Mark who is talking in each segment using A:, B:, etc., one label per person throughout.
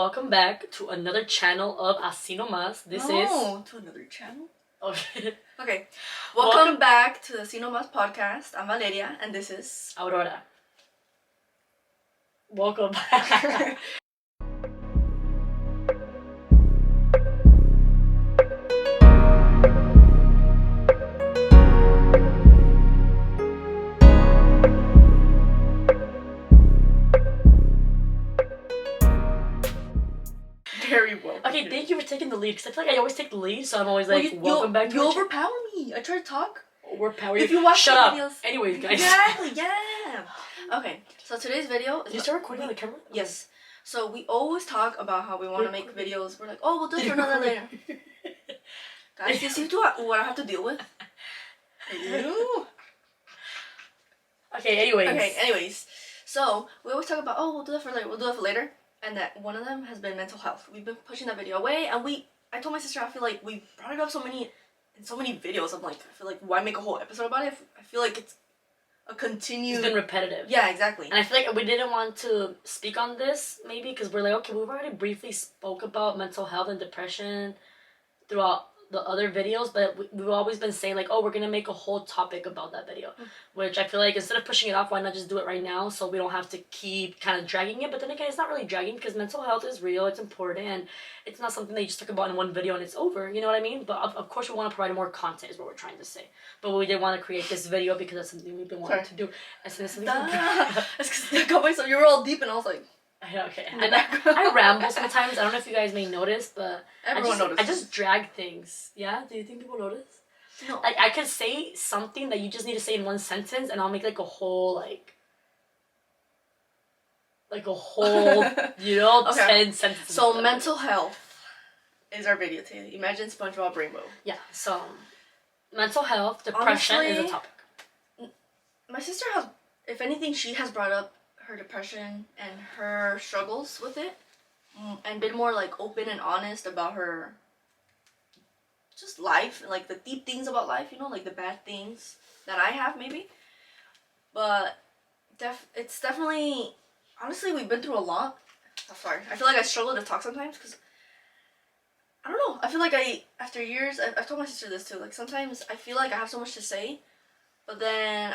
A: Welcome back to another channel of Asi Nomasss.
B: To another channel?
A: Okay.
B: Okay. Welcome back to the Asi Nomasss Podcast. I'm Valeria, and this is...
A: Aurora. Welcome back.
B: Very well.
A: Okay, thank you for taking the lead, because I feel like I always take the lead, so I'm always like, welcome back to
B: You overpower me. I try to talk.
A: Overpower
B: you. If you watch
A: Shut up.
B: videos...
A: Anyways, guys.
B: Exactly, yeah. Okay, so today's video...
A: Did you start recording on the camera?
B: Yes. So we always talk about how we want to make videos. We're like, oh, we'll do it for another later. Guys, you see what I have to deal with? Ew.
A: Okay, anyways.
B: So we always talk about, oh, we'll do that for later. And that one of them has been mental health. We've been pushing that video away, and I told my sister, I feel like we brought it up in so many videos. I'm like, I feel like, why make a whole episode about it? I feel like it's a continued...
A: It's been repetitive.
B: Yeah, exactly.
A: And I feel like we didn't want to speak on this, maybe, because we're like, okay, we've already briefly spoke about mental health and depression throughout the other videos, but we've always been saying, like, oh, we're going to make a whole topic about that video, which I feel like instead of pushing it off, why not just do it right now so we don't have to keep kind of dragging it? But then again, it's not really dragging, because mental health is real, it's important, and it's not something that you just talk about in one video and it's over, you know what I mean? But of course we want to provide more content is what we're trying to say. But we did want to create this video because that's something we've been wanting to do. And so it's
B: because you were all deep and I was like...
A: Okay, and I ramble sometimes. I don't know if you guys may notice, but I just drag things. Yeah? Do you think people notice?
B: No.
A: Like, I could say something that you just need to say in one sentence, and I'll make like a whole, like a whole, you know,
B: okay.
A: 10 sentences.
B: So mental health is our video today. Imagine SpongeBob Rainbow.
A: Yeah, so mental health, depression is a topic.
B: My sister has, if anything, she has brought up her depression and her struggles with it, and been more like open and honest about her just life, like the deep things about life, you know, like the bad things that I have maybe. But it's definitely, honestly, we've been through a lot. Oh, sorry, I feel like I struggle to talk sometimes because I don't know, I feel like after years, I've told my sister this too, like sometimes I feel like I have so much to say, but then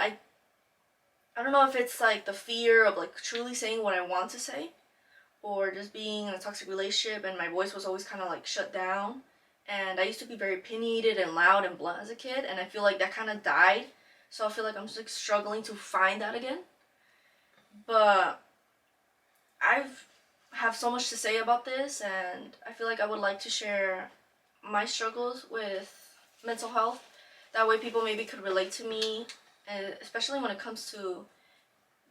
B: I don't know if it's like the fear of like truly saying what I want to say, or just being in a toxic relationship and my voice was always kind of like shut down, and I used to be very opinionated and loud and blunt as a kid, and I feel like that kind of died, so I feel like I'm just like struggling to find that again. But I have so much to say about this, and I feel like I would like to share my struggles with mental health. That way people maybe could relate to me, and especially when it comes to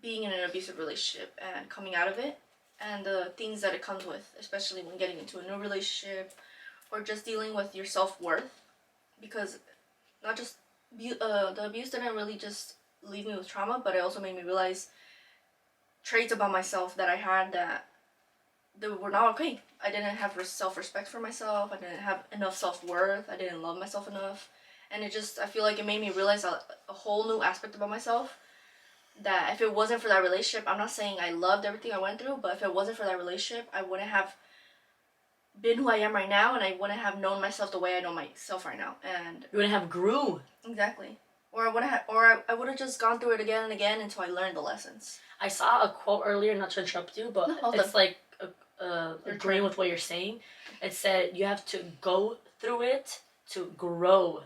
B: being in an abusive relationship and coming out of it, and the things that it comes with, especially when getting into a new relationship or just dealing with your self-worth, because not just the abuse didn't really just leave me with trauma, but it also made me realize traits about myself that I had that they were not okay. I didn't have self-respect for myself, I didn't have enough self-worth, I didn't love myself enough. And I feel like it made me realize a whole new aspect about myself, that if it wasn't for that relationship, I'm not saying I loved everything I went through, but if it wasn't for that relationship, I wouldn't have been who I am right now, and I wouldn't have known myself the way I know myself right now. And
A: you wouldn't have grew.
B: Exactly. Or I would have just gone through it again and again until I learned the lessons.
A: I saw a quote earlier, not to interrupt you, but it's like agreeing with what you're saying. It said you have to go through it to grow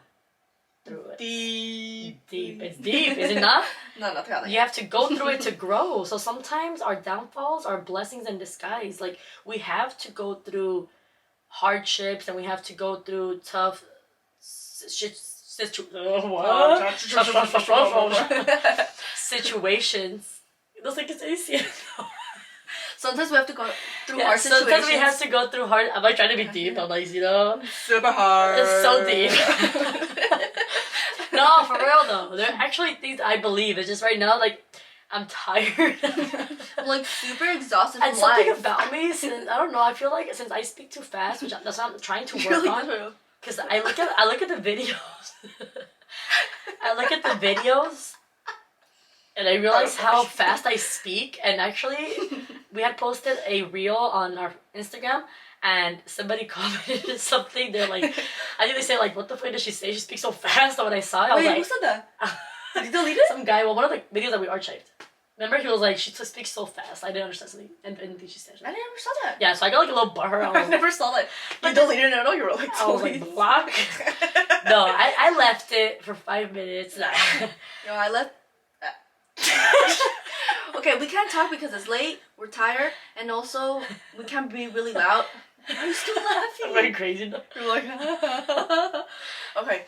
A: through it. Deep. It's deep, is it not?
B: No, not really.
A: You have to go through it to grow. So sometimes our downfalls are blessings in disguise. Like, we have to go through hardships, and we have to go through tough situations. Looks like it's easy.
B: Sometimes we have to go through hard situations.
A: Sometimes we have to go through hard... I'm like trying to be deep. I'm like, you know...
B: Super hard.
A: It's so deep. No, for real though. There are actually things I believe. It's just right now, like, I'm tired.
B: I'm like super exhausted
A: from
B: life. And
A: something about me, since, I don't know, I feel like since I speak too fast, which that's what I'm trying to work on. Because I look at the videos. I look at the videos, and I realized how fast I speak. And actually, we had posted a reel on our Instagram, and somebody commented something. They're like, I think they say like, "What the fuck did she say? She speaks so fast." And when I saw it, I was
B: Wait,
A: like,
B: who said that? Did you delete it?
A: Some guy. Well, one of the videos that we archived. Remember, he was like, "She speaks so fast. I didn't understand something, and anything she said."
B: I never saw that.
A: Yeah, so I got like a little butthurt.
B: I never saw that. You deleted it? No, you were like,
A: I was like, block. No, I left it for 5 minutes.
B: No, I left. Okay, we can't talk because it's late. We're tired, and also we can't be really loud. Are you still laughing?
A: I'm going crazy now.
B: You're like, okay,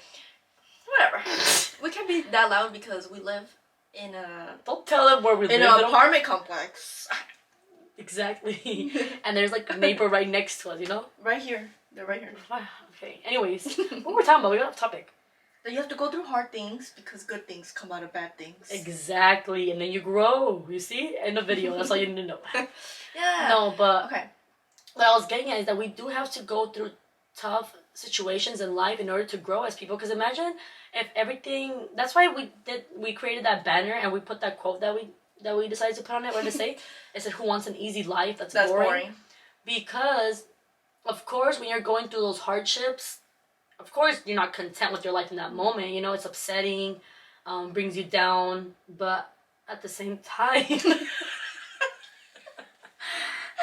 B: whatever. We can't be that loud because we live in a.
A: Don't tell them where we live.
B: In an apartment complex.
A: Exactly. And there's like a neighbor right next to us, you know?
B: Right here. They're right here.
A: Okay. Anyways, what we're talking about? We got off topic.
B: That you have to go through hard things because good things come out of bad things.
A: Exactly. And then you grow. You see? End of video. That's all you need to know.
B: Yeah.
A: No, but
B: okay.
A: What I was getting at is that we do have to go through tough situations in life in order to grow as people. Because imagine if everything. That's why we created that banner and we put that quote that we decided to put on it. What did it say? It said, "Who wants an easy life that's boring?" Because, of course, when you're going through those hardships, of course you're not content with your life in that moment. You know, it's upsetting, brings you down, but at the same time.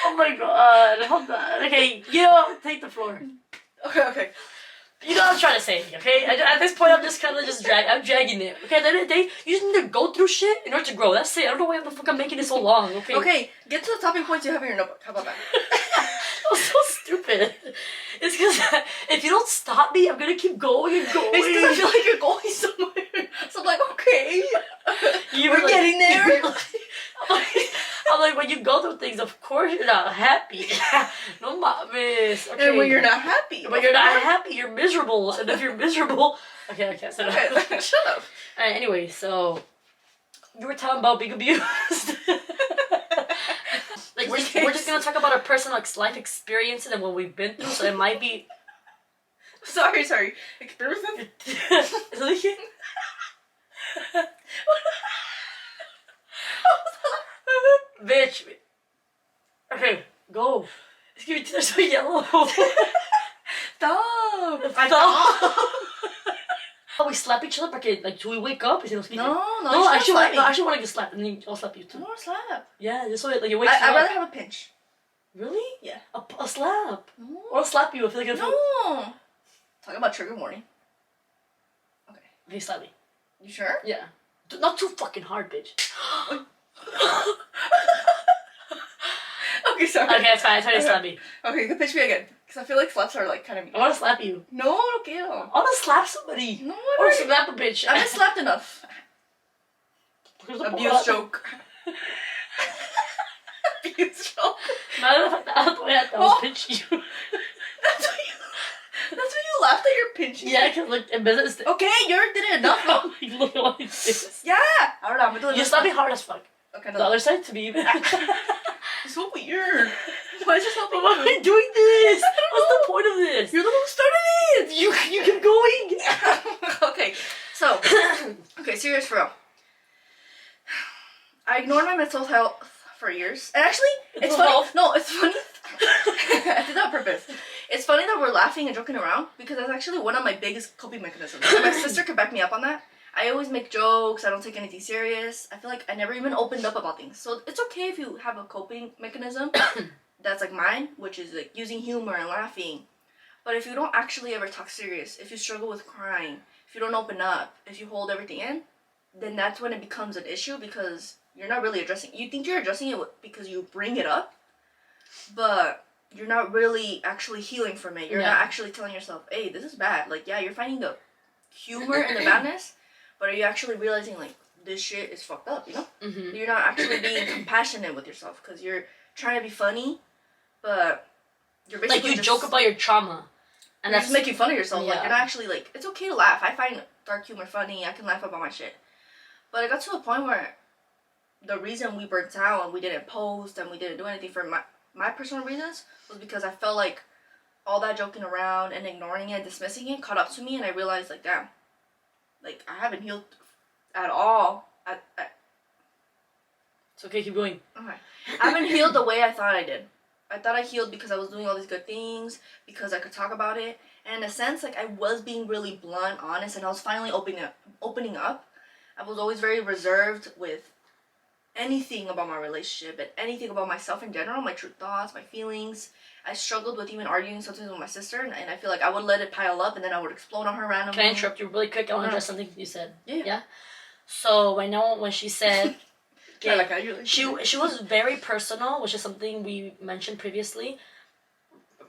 A: Oh my god, hold on. Okay, you know, take the floor.
B: Okay.
A: You know what I'm trying to say, okay? At this point, I'm just kind of I'm dragging it. Okay, at the end of the day, you just need to go through shit in order to grow. That's it. I don't know why the fuck I'm making it so long, okay?
B: Okay, get to the topic points you have in your notebook. How about that?
A: That was so stupid. It's because if you don't stop me, I'm gonna keep going and going.
B: It's because I feel like you're going somewhere. So I'm like, okay. We're
A: like,
B: getting there.
A: I'm like, when you go through things, of course you're not happy. No mames. Okay.
B: And when you're not happy.
A: But you're not happy, you're miserable. And if you're miserable... Okay, so
B: okay, shut up.
A: Alright, anyway, so... You were talking about being abused. Like, we're just gonna talk about our personal life experiences and what we've been through, so it might be...
B: Sorry. Experiences?
A: Bitch. Okay, go. They're so yellow.
B: Stop.
A: Oh, we slap each other porque, like, do we wake up?
B: No,
A: I actually want to get slapped, and then I'll slap you too.
B: No, slap.
A: Yeah, just so it, like, it wakes you
B: I'd
A: up.
B: rather have a pinch.
A: Really?
B: Yeah.
A: A slap.
B: No.
A: Or I'll slap you. I feel like
B: No. Talking about trigger warning. Okay.
A: Okay, slap me.
B: You sure?
A: Yeah. Not too fucking hard, bitch.
B: Okay, sorry.
A: Okay, it's fine. I try to slap me.
B: Okay, you can pinch me again. Because I feel like slaps are like kind of mean.
A: I want to slap you.
B: No, okay.
A: I want to slap somebody.
B: No,
A: Or slap a bitch.
B: I've been slapped enough. Abuse joke. Abuse joke.
A: Matter of fact, I'll pinch you.
B: That's why you laughed at your pinching.
A: Yeah, because look, in business.
B: Okay, you did it enough.
A: Look at what he did.
B: Yeah. I don't know. I'm gonna do
A: You slapped me hard as fuck.
B: Okay,
A: The other side to me.
B: It's so weird. Why is this helping
A: Why am I doing this? What's the point of this?
B: You're the one who started it.
A: You keep going.
B: Okay, so serious for real. I ignored my mental health for years, and actually, it's funny. No, it's funny. I did that on purpose. It's funny that we're laughing and joking around because that's actually one of my biggest coping mechanisms. My sister could back me up on that. I always make jokes. I don't take anything serious. I feel like I never even opened up about things. So it's okay if you have a coping mechanism that's like mine, which is like using humor and laughing. But if you don't actually ever talk serious, if you struggle with crying, if you don't open up, if you hold everything in, then that's when it becomes an issue because you're not really addressing. You think you're addressing it because you bring it up, but you're not really actually healing from it. You're not actually telling yourself, hey, this is bad. Like, yeah, you're finding the humor and the badness, but are you actually realizing, like, this shit is fucked up, you know?
A: Mm-hmm.
B: You're not actually being compassionate with yourself because you're trying to be funny, but you're basically
A: like you joke about your trauma.
B: And that's just making fun of yourself.
A: Yeah.
B: Like, you're not actually, like, it's okay to laugh. I find dark humor funny. I can laugh about my shit. But it got to a point where the reason we burnt out and we didn't post and we didn't do anything for my personal reasons was because I felt like all that joking around and ignoring it and dismissing it caught up to me, and I realized, like, damn, like, I haven't healed at all.
A: It's okay, keep going.
B: Okay. I haven't healed the way I thought I did. I thought I healed because I was doing all these good things, because I could talk about it. And in a sense, like, I was being really blunt, honest, and I was finally opening up. I was always very reserved with anything about my relationship and anything about myself in general, my true thoughts, my feelings. I struggled with even arguing sometimes with my sister, and I feel like I would let it pile up and then I would explode on her randomly.
A: Can I interrupt you really quick? I want to address something you said.
B: Yeah.
A: So I know when she said... she was very personal, which is something we mentioned previously.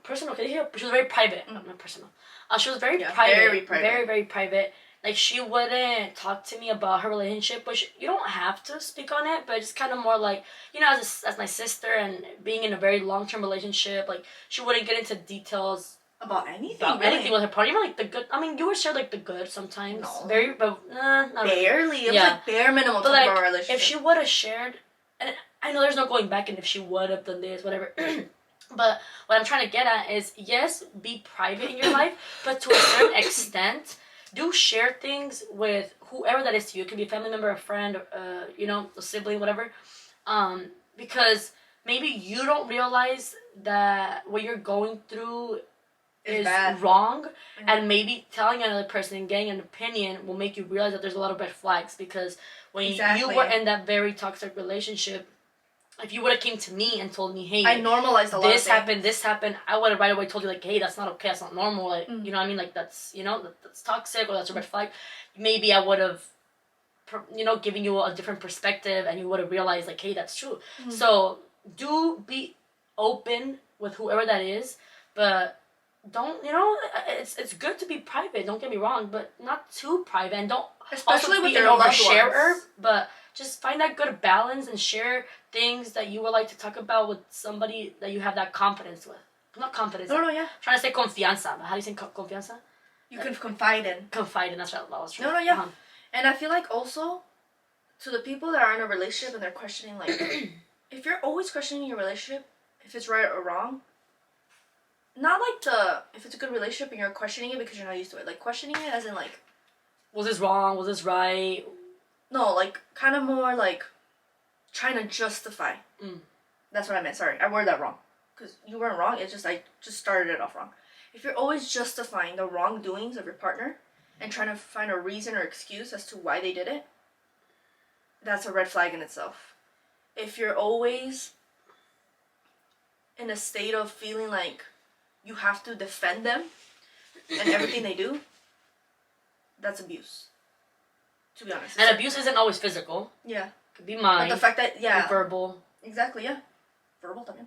A: Personal, okay? She was very private. Not personal. She was very private.
B: Very private.
A: Very, very private. Like, she wouldn't talk to me about her relationship, which you don't have to speak on it, but it's kind of more like, you know, as my sister and being in a very long-term relationship, like, she wouldn't get into details
B: about anything.
A: About anything with her partner, even like the good. I mean, you would share like the good sometimes.
B: No.
A: Very, but not
B: barely. It was like bare minimum.
A: But like,
B: about our relationship.
A: if she would have shared, and I know there's no going back, and if she would have done this, whatever. But what I'm trying to get at is, yes, be private in your life, but to a certain extent, do share things with whoever that is to you. It could be a family member, a friend, you know, a sibling, whatever. Because maybe you don't realize that what you're going through is bad. Wrong, and maybe telling another person and getting an opinion will make you realize that there's a lot of red flags, because when you were in that very toxic relationship, if you would have came to me and told me, hey,
B: I normalized a lot
A: this happened, I would have right away told you, like, hey, that's not okay, that's not normal, like, you know what I mean, like, that's, you know, that's toxic, or that's a red flag. Maybe I would have, you know, given you a different perspective, and you would have realized, like, hey, that's true. So do be open with whoever that is, but don't, you know, it's good to be private, don't get me wrong, but not too private, and don't
B: especially
A: also
B: with
A: be an
B: your loved
A: oversharer,
B: ones.
A: but just find that good balance and share things that you would like to talk about with somebody that you have that confidence with. Not confidence.
B: No, yeah.
A: I'm trying to say confianza, but how do you say confianza?
B: You can confide in.
A: Confide in, that's what I was trying to
B: say. Yeah. And I feel like also, to the people that are in a relationship and they're questioning, like, if you're always questioning your relationship, if it's right or wrong, not like if it's a good relationship and you're questioning it because you're not used to it. Like, questioning it as in, like,
A: was this wrong? Was this right?
B: No, like, kind of more like trying to justify. That's what I meant. Sorry, I worded that wrong. Because you weren't wrong. It's just, I just started it off wrong. If you're always justifying the wrongdoings of your partner and trying to find a reason or excuse as to why they did it, that's a red flag in itself. If you're always in a state of feeling like you have to defend them and everything they do, that's abuse. To be honest.
A: And abuse isn't always physical.
B: Yeah.
A: It could be mind.
B: But the fact that, yeah.
A: Verbal.
B: Exactly, yeah. Verbal también.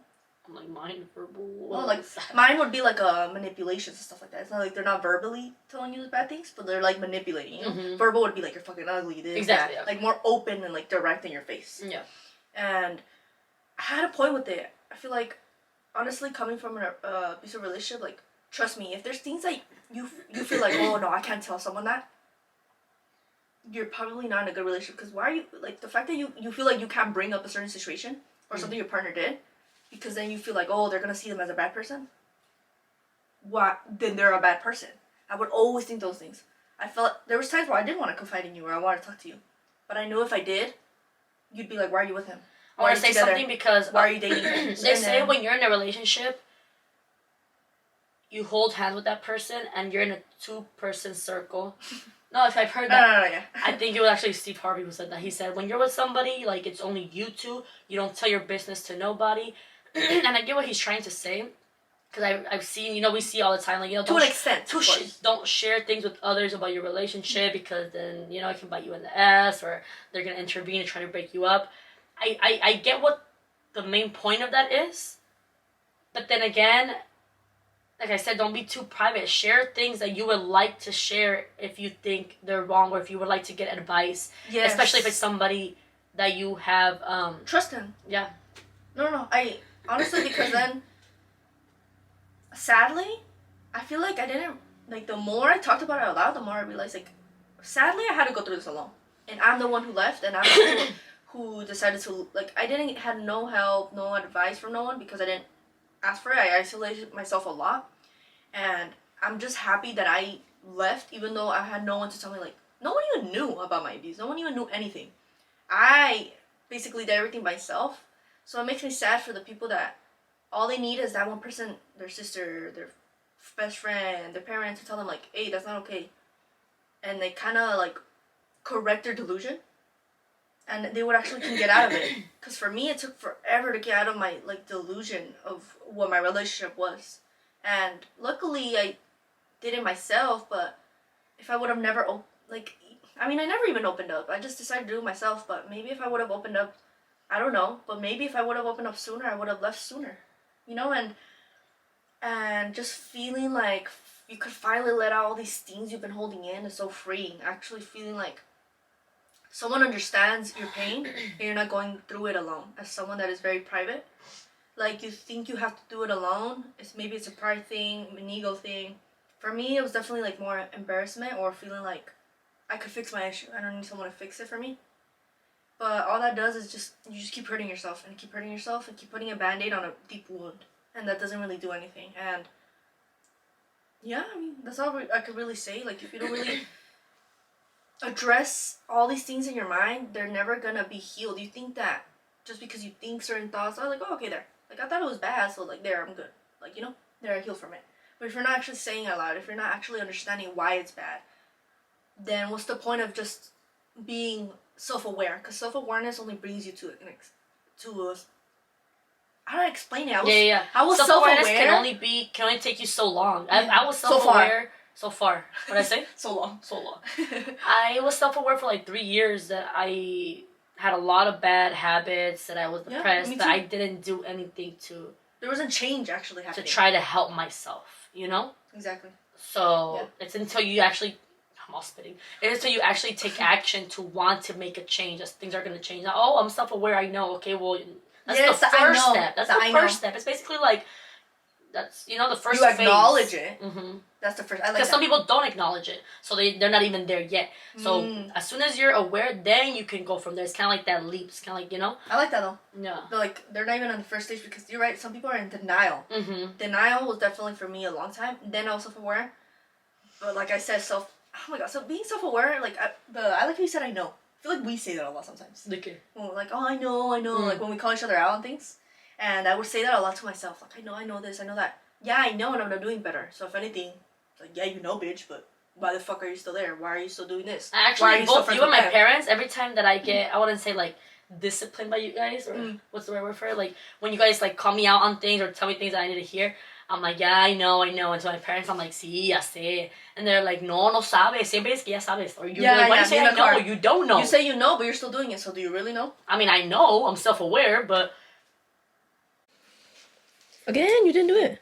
A: I'm like, mind, verbal.
B: Well, like, mine would be like manipulations and stuff like that. It's not like they're not verbally telling you bad things, but they're like manipulating, you know? Verbal would be like, you're fucking ugly, this,
A: exactly,
B: that. Yeah. Like, more open and like direct in your face.
A: Yeah.
B: And I had a point with it. I feel like, honestly, coming from an abusive relationship, like, trust me, if there's things that you feel like, oh no, I can't tell someone that, you're probably not in a good relationship. Because why are you, like, the fact that you feel like you can't bring up a certain situation or something your partner did, because then you feel like, oh, they're gonna see them as a bad person, then they're a bad person. I would always think those things. I felt there was times where I didn't want to confide in you or I wanted to talk to you, but I knew if I did, you'd be like, why are you with him?
A: I want to say something because
B: why are you dating him?
A: They say when you're in a relationship, you hold hands with that person and you're in a 2-person circle. No, if I've heard that.
B: No, yeah.
A: I think it was actually Steve Harvey who said that. He said, when you're with somebody, like, it's only you 2. You don't tell your business to nobody. And I get what he's trying to say. Because I've seen, you know, we see all the time, like, you know,
B: to an extent,
A: don't share things with others about your relationship, because then, you know, it can bite you in the ass, or they're going to intervene and try to break you up. I get what the main point of that is. But then again, like I said, don't be too private. Share things that you would like to share if you think they're wrong, or if you would like to get advice. Yes. Especially if it's somebody that you have...
B: trust him.
A: Yeah.
B: No. I honestly, because then, sadly, I feel like I didn't... Like, the more I talked about it out loud, the more I realized, like, sadly, I had to go through this alone. And I'm the one who left, and I'm the one who decided to... Like, I had no help, no advice from no one, because I didn't ask for it. I isolated myself a lot. And I'm just happy that I left, even though I had no one to tell me, like, no one even knew about my abuse. No one even knew anything. I basically did everything by myself. So it makes me sad for the people that all they need is that one person, their sister, their best friend, their parents, to tell them like, hey, that's not okay. And they kind of like correct their delusion. And they would actually can get out of it. Because for me, it took forever to get out of my like delusion of what my relationship was. And luckily, I did it myself. But if I would have never I never even opened up. I just decided to do it myself. But maybe if I would have opened up, I don't know. But maybe if I would have opened up sooner, I would have left sooner. You know, and just feeling like you could finally let out all these things you've been holding in is so freeing. Actually feeling like someone understands your pain and you're not going through it alone. As someone that is very private, like you think you have to do it alone. Maybe it's a pride thing, an ego thing. For me, it was definitely like more embarrassment or feeling like I could fix my issue. I don't need someone to fix it for me. But all that does is you just keep hurting yourself and keep hurting yourself and keep putting a band-aid on a deep wound. And that doesn't really do anything. And yeah, I mean, that's all I could really say. Like, if you don't really address all these things in your mind, they're never gonna be healed. You think that just because you think certain thoughts are like, oh, okay, there. Like, I thought it was bad, so like, there, I'm good. Like, you know, there, I healed from it. But if you're not actually saying it out loud, if you're not actually understanding why it's bad, then what's the point of just being self-aware? Because self-awareness only brings you to how do I explain it? I was
A: self-awareness
B: self-aware.
A: can only take you so long. I was self-aware so far. What did I say?
B: So long.
A: I was self-aware for like 3 years that I had a lot of bad habits, that I was depressed, that I didn't do anything to.
B: There wasn't change actually happening.
A: To try to help myself, you know?
B: Exactly.
A: So it's until you actually. I'm all spitting. It's until you actually take action to want to make a change that things are going to change. Now, oh, I'm self-aware. I know. Okay, well, that's the first step. That's the first step. It's basically like, that's, the first phase.
B: You acknowledge it.
A: Mm-hmm.
B: That's the first.
A: Because some people don't acknowledge it. So they're not even there yet. So as soon as you're aware, then you can go from there. It's kind of like that leap. It's kind of like,
B: I like that though.
A: Yeah.
B: But like, they're not even on the first stage because you're right. Some people are in denial.
A: Mm-hmm.
B: Denial was definitely for me a long time. Then I was self-aware. But like I said, oh my god, so being self-aware, like, I like how you said I know. I feel like we say that a lot sometimes.
A: Okay.
B: Well, like, oh, I know, like when we call each other out on things. And I would say that a lot to myself. Like, I know this, I know that. Yeah, I know, and I'm not doing better. So if anything, it's like, yeah, you know, bitch, but why the fuck are you still there? Why are you still doing this?
A: Actually, both you and my parents, every time that I get, I wouldn't say like disciplined by you guys, or what's the right word for it? Like, when you guys like call me out on things or tell me things that I need to hear, I'm like, yeah, I know. And to my parents, I'm like, sí, ya sé. And they're like, no sabes. Siempre es que ya sabes. Or you're like, why do you say I know? You don't know.
B: You say you know, but you're still doing it. So do you really know?
A: I mean, I know. I'm self-aware, but...
B: Again, you didn't do it.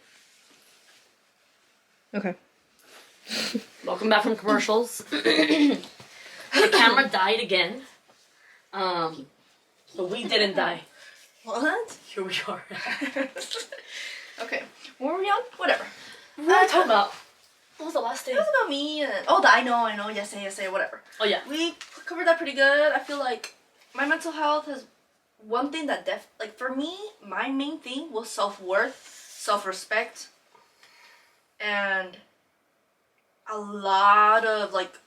B: Okay.
A: Welcome back from commercials. The camera died again. But we didn't die.
B: What?
A: Here we are.
B: Okay. What were we on? Whatever.
A: What were we talking about? What was the last thing?
B: It was about me and... Oh, I know. Yes, whatever.
A: Oh, yeah.
B: We covered that pretty good. I feel like my mental health has... One thing that like, for me, my main thing was self-worth, self-respect, and a lot of, like,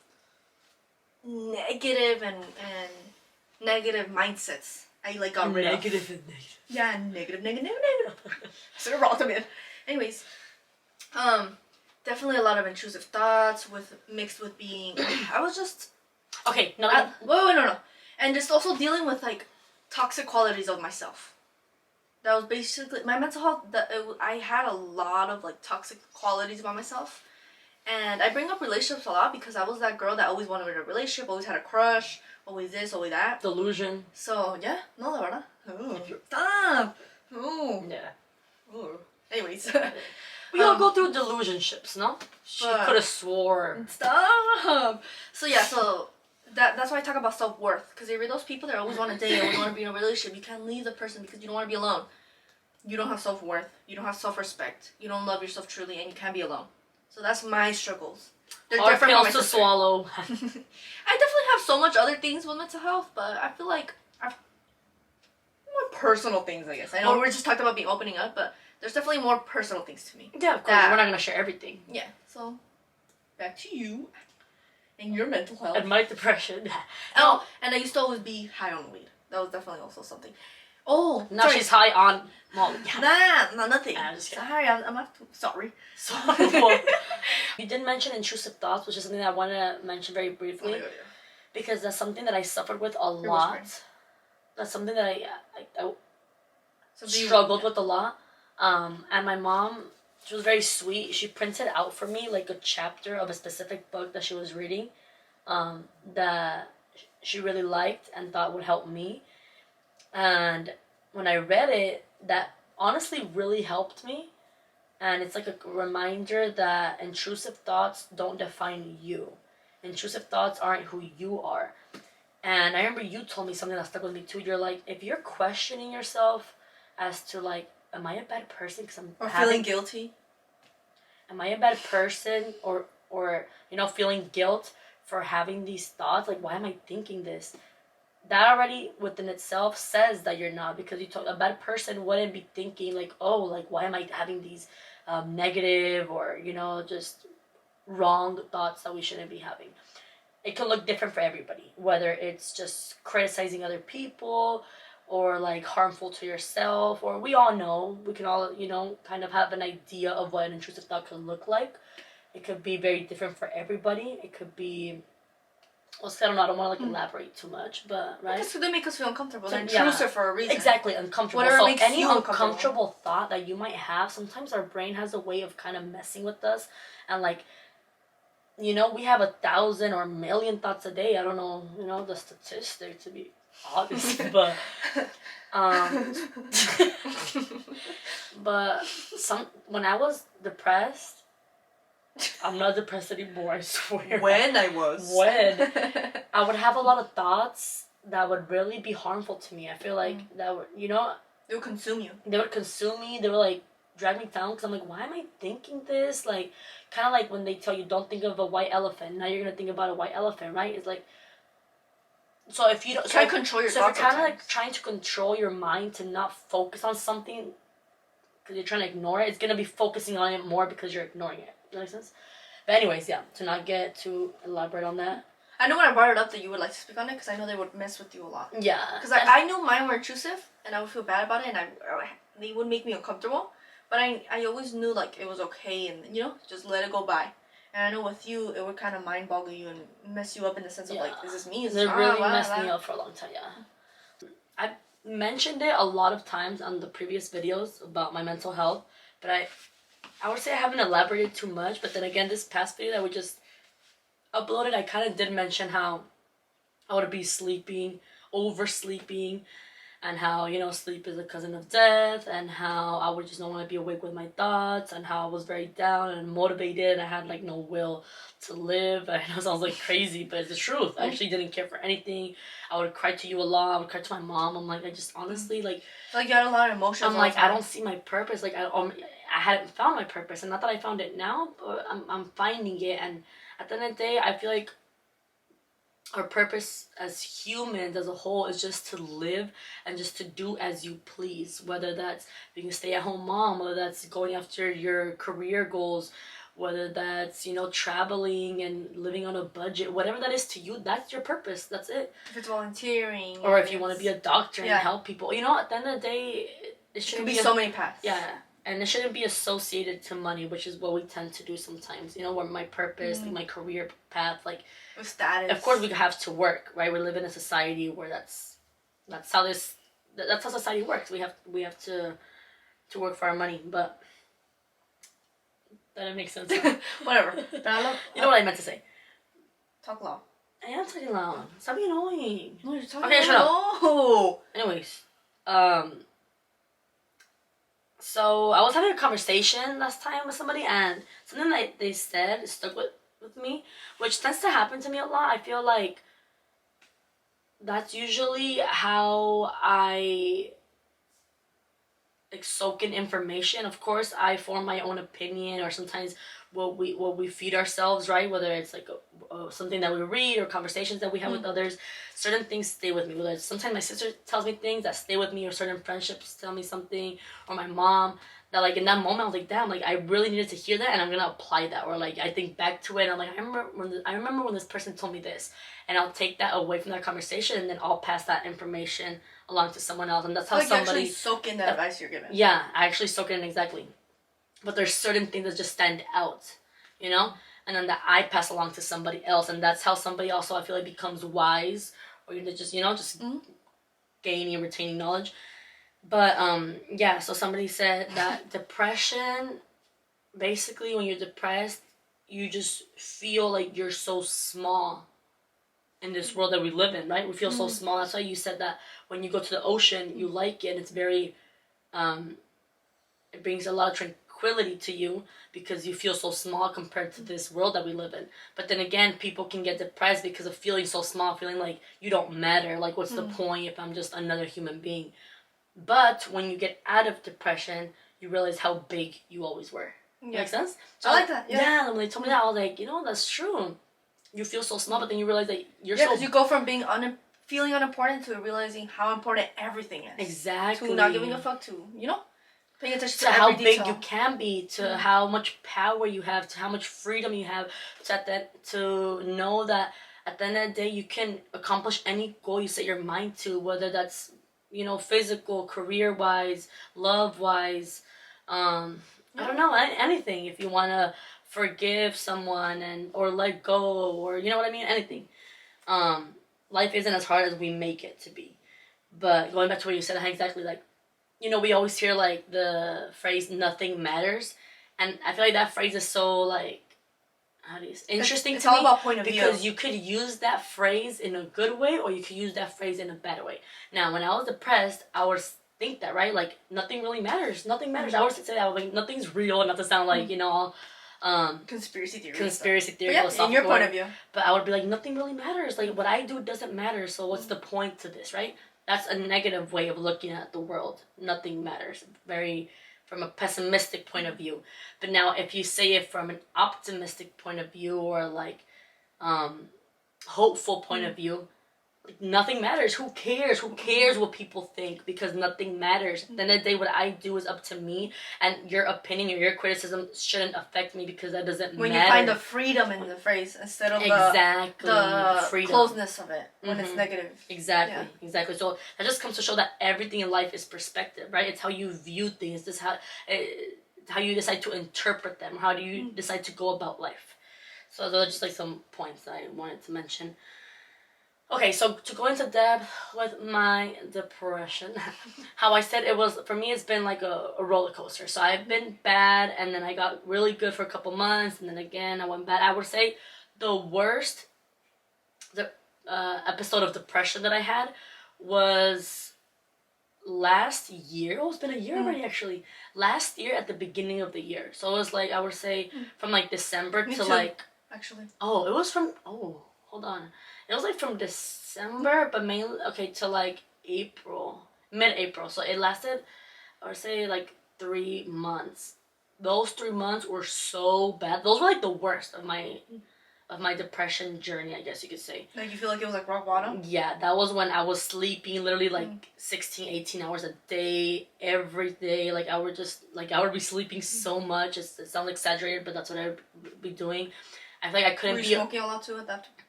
B: negative and negative mindsets. I, like, got rid of.
A: Negative and negative.
B: Yeah, negative. So wrong to me. Anyways, definitely a lot of intrusive thoughts mixed with being. I was just.
A: Okay, no.
B: No. And just also dealing with like toxic qualities of myself. That was basically my mental health. I had a lot of like toxic qualities about myself, and I bring up relationships a lot because I was that girl that always wanted a relationship, always had a crush, always this, always that.
A: Delusion.
B: So yeah, no, la verdad. Stop. Oh.
A: Yeah.
B: Ooh. Anyways.
A: We all go through delusionships, no? She could have swore.
B: Stop. So yeah, that's why I talk about self-worth. Because if you're those people that always want to date, always want to be in a relationship, you can't leave the person because you don't want to be alone. You don't have self-worth. You don't have self-respect. You don't love yourself truly, and you can't be alone. So that's my struggles. They're
A: Hard
B: different
A: pills
B: from my
A: to swallow.
B: I definitely have so much other things with mental health, but I feel like I've more personal things, I guess. I know we're just talking about opening up, but there's definitely more personal things to me.
A: Yeah, of course. We're not going to share everything.
B: Yeah, so back to you and your mental health.
A: And my depression.
B: Oh, and I used to always be high on weed. that was definitely also something. Oh,
A: now she's high on Molly.
B: Nah, nothing.
A: I'm just kidding.
B: Sorry, I'm sorry.
A: So, you did mention intrusive thoughts, which is something that I want to mention very briefly,
B: Oh my God, yeah.
A: because that's something that I suffered with a
B: You're
A: lot.
B: whispering.
A: That's something that I
B: So
A: struggled with a lot. And my mom, she was very sweet. She printed out for me like a chapter of a specific book that she was reading, that she really liked and thought would help me. And when I read it, that honestly really helped me. And it's like a reminder that intrusive thoughts don't define you. Intrusive thoughts aren't who you are. And I remember you told me something that stuck with me too. You're like, if you're questioning yourself as to like, am I a bad person because I'm
B: feeling guilty?
A: Am I a bad person, or feeling guilt for having these thoughts? Like, why am I thinking this? That already within itself says that you're not, because a bad person wouldn't be thinking like, oh, like, why am I having these negative or just wrong thoughts that we shouldn't be having. It can look different for everybody, whether it's just criticizing other people or like harmful to yourself, or we all know, we can all kind of have an idea of what an intrusive thought could look like. It could be very different for everybody. It could be, well, I don't know, I don't want to elaborate too much, but right?
B: Because they make us feel uncomfortable. They're intrusive for a reason.
A: Exactly, uncomfortable.
B: Whatever
A: so
B: makes
A: any
B: you
A: uncomfortable thought that you might have, sometimes our brain has a way of kind of messing with us, and like, we have 1,000 or 1,000,000 thoughts a day. I don't know, the statistic to be honest, but but when I was depressed, I'm not depressed anymore, I swear.
B: When I was.
A: I would have a lot of thoughts that would really be harmful to me. I feel like that would,
B: They would consume you.
A: They would consume me. They would, like, drag me down because I'm like, why am I thinking this? Like, kind of like when they tell you, don't think of a white elephant. Now you're going to think about a white elephant, right? It's like, so if you don't...
B: Try to control your thoughts.
A: So if you're kind of, like, trying to control your mind to not focus on something because you're trying to ignore it, it's going to be focusing on it more because you're ignoring it. Does that make sense? But anyways, yeah, to not get too elaborate on that.
B: I know when I brought it up that you would like to speak on it because I know they would mess with you a lot.
A: Yeah.
B: Because I knew mine were intrusive and I would feel bad about it and they would make me uncomfortable. But I always knew like it was okay and, just let it go by. And I know with you, it would kind of mind boggle you and mess you up in the sense of like, is this me? Is this
A: It really messed me up for a long time, yeah. I've mentioned it a lot of times on the previous videos about my mental health, but I would say I haven't elaborated too much. But then again, this past video that we just uploaded, I kind of did mention how I would be oversleeping, and how, sleep is a cousin of death, and how I would just not want to be awake with my thoughts, and how I was very down and unmotivated, and I had, like, no will to live. I know it sounds, like, crazy, but it's the truth. I actually didn't care for anything. I would cry to you a lot. I would cry to my mom. I'm like, I just honestly, like...
B: Like, you had a lot of emotions.
A: I'm like, I don't see my purpose. Like, I hadn't found my purpose, and not that I found it now, but I'm finding it, and at the end of the day, I feel like our purpose as humans as a whole is just to live and just to do as you please, whether that's being a stay-at-home mom, whether that's going after your career goals, whether that's, traveling and living on a budget, whatever that is to you, that's your purpose. That's it.
B: If it's volunteering.
A: Or if you want to be a doctor and help people. At the end of the day, it shouldn't
B: be so many paths.
A: Yeah. And it shouldn't be associated to money, which is what we tend to do sometimes. Where my purpose, like my career path, like...
B: With status.
A: Of course we have to work, right? We live in a society where that's how society works. We have to work for our money, but... That didn't make sense.
B: Whatever. But I love...
A: You know what I meant to say.
B: Talk loud.
A: I am talking loud. Stop being annoying.
B: No, you're talking
A: loud. Okay, shut
B: up.
A: Anyways, so I was having a conversation last time with somebody, and something that they said stuck with me, which tends to happen to me a lot. I feel like that's usually how I soak in information. Of course, I form my own opinion, or sometimes what we feed ourselves, right? Whether it's like something that we read or conversations that we have with others, certain things stay with me. Whether it's sometimes my sister tells me things that stay with me, or certain friendships tell me something, or my mom that like in that moment I was like, damn, like I really needed to hear that, and I'm gonna apply that. Or like I think back to it and I'm like, I remember when this person told me this, and I'll take that away from that conversation, and then I'll pass that information along to someone else. And that's how
B: like
A: somebody
B: actually soak in the advice you're given.
A: Yeah, I actually soak it in, exactly. But there's certain things that just stand out, you know, and then that I pass along to somebody else, and that's how somebody also, I feel like, becomes wise, or you're just, you know, just gaining and retaining knowledge. But yeah, so somebody said that depression, basically when you're depressed, you just feel like you're so small in this world that we live in, right? We feel so small. That's why you said that when you go to the ocean, you like it, and it's very, it brings a lot of tranquility to you because you feel so small compared to this world that we live in. But then again, people can get depressed because of feeling so small, feeling like you don't matter. Like, what's the point if I'm just another human being? But when you get out of depression, you realize how big you always were.
B: Yeah.
A: Make sense? So
B: I like that. Yeah.
A: when they told me that, I was like, you know, that's true. You feel so small, but then you realize that you're
B: because you go from being feeling unimportant to realizing how important everything is.
A: Exactly.
B: To not giving a fuck to, you know, paying attention to
A: how
B: every
A: big
B: detail.
A: you can be, to how much power you have, to how much freedom you have, to know that at the end of the day you can accomplish any goal you set your mind to, whether that's, you know, physical, career-wise, love-wise, I don't know, anything. If you want to forgive someone or let go, or, you know what I mean, anything. Life isn't as hard as we make it to be. But going back to what you said, exactly, like, you know, we always hear, like, the phrase, nothing matters. And I feel like that phrase is so, like, how do you say, interesting
B: it's
A: to me.
B: It's all about point of view.
A: Because you could use that phrase in a good way, or you could use that phrase in a bad way. Now, when I was depressed, I would think that, right? Like, nothing really matters. Nothing matters. I would say that. I was like, nothing's real, not to sound like, you know,
B: conspiracy theory.
A: Yeah,
B: in your point of view.
A: But I would be like, nothing really matters. Like, what I do doesn't matter, so what's the point to this, right? That's a negative way of looking at the world. Nothing matters. Very, from a pessimistic point of view. But now, if you say it from an optimistic point of view, or like, hopeful point of view, like, nothing matters. Who cares? Who cares what people think? Because nothing matters. At the end of the day, what I do is up to me, and your opinion or your criticism shouldn't affect me, because that doesn't
B: when
A: matter.
B: You find the freedom in the phrase instead of the closeness of it when it's negative.
A: Exactly. So that just comes to show that everything in life is perspective, right? It's how you view things. This how you decide to interpret them. How do you decide to go about life? So those are just like some points that I wanted to mention. Okay, so to go into depth with my depression, how I said it was, for me, it's been like a roller coaster. So I've been bad, and then I got really good for a couple months, and then again I went bad. I would say the worst episode of depression that I had was last year. Oh, it's been a year already, actually. Last year at the beginning of the year. So it was like, I would say from like December
B: Me
A: to
B: too,
A: like...
B: actually.
A: Oh, it was from... Oh, hold on. It was like from December, but mainly, okay, to like April, mid-April. So it lasted, I would say, like 3 months. Those 3 months were so bad. Those were like the worst of my depression journey, I guess you could say.
B: Like, you feel like it was like rock bottom?
A: Yeah, that was when I was sleeping literally like 16, 18 hours a day, every day. Like, I would be sleeping so much. It sounds exaggerated, but that's what I would be doing. I feel like I couldn't be...
B: Were you smoking a lot too at that point,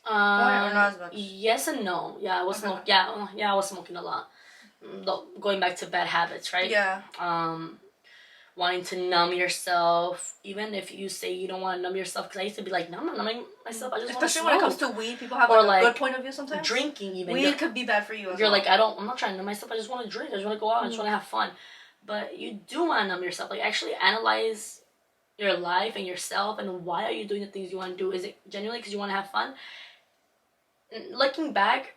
B: or not as much?
A: Yes and no. Yeah, I was smoking. Yeah, I was smoking a lot. Going back to bad habits, right?
B: Yeah.
A: Wanting to numb yourself, even if you say you don't want to numb yourself. Because I used to be like, no, I'm not numbing myself. I just want to smoke.
B: Especially when it comes to weed, people have like a good point of view sometimes.
A: Drinking, even.
B: Weed could be bad for you.
A: You're like, I'm not trying to numb myself. I just want to drink. I just want to go out. I just want to have fun. But you do want to numb yourself. Like, actually analyze your life and yourself, and why are you doing the things you want to do? Is it genuinely because you want to have fun? Looking back,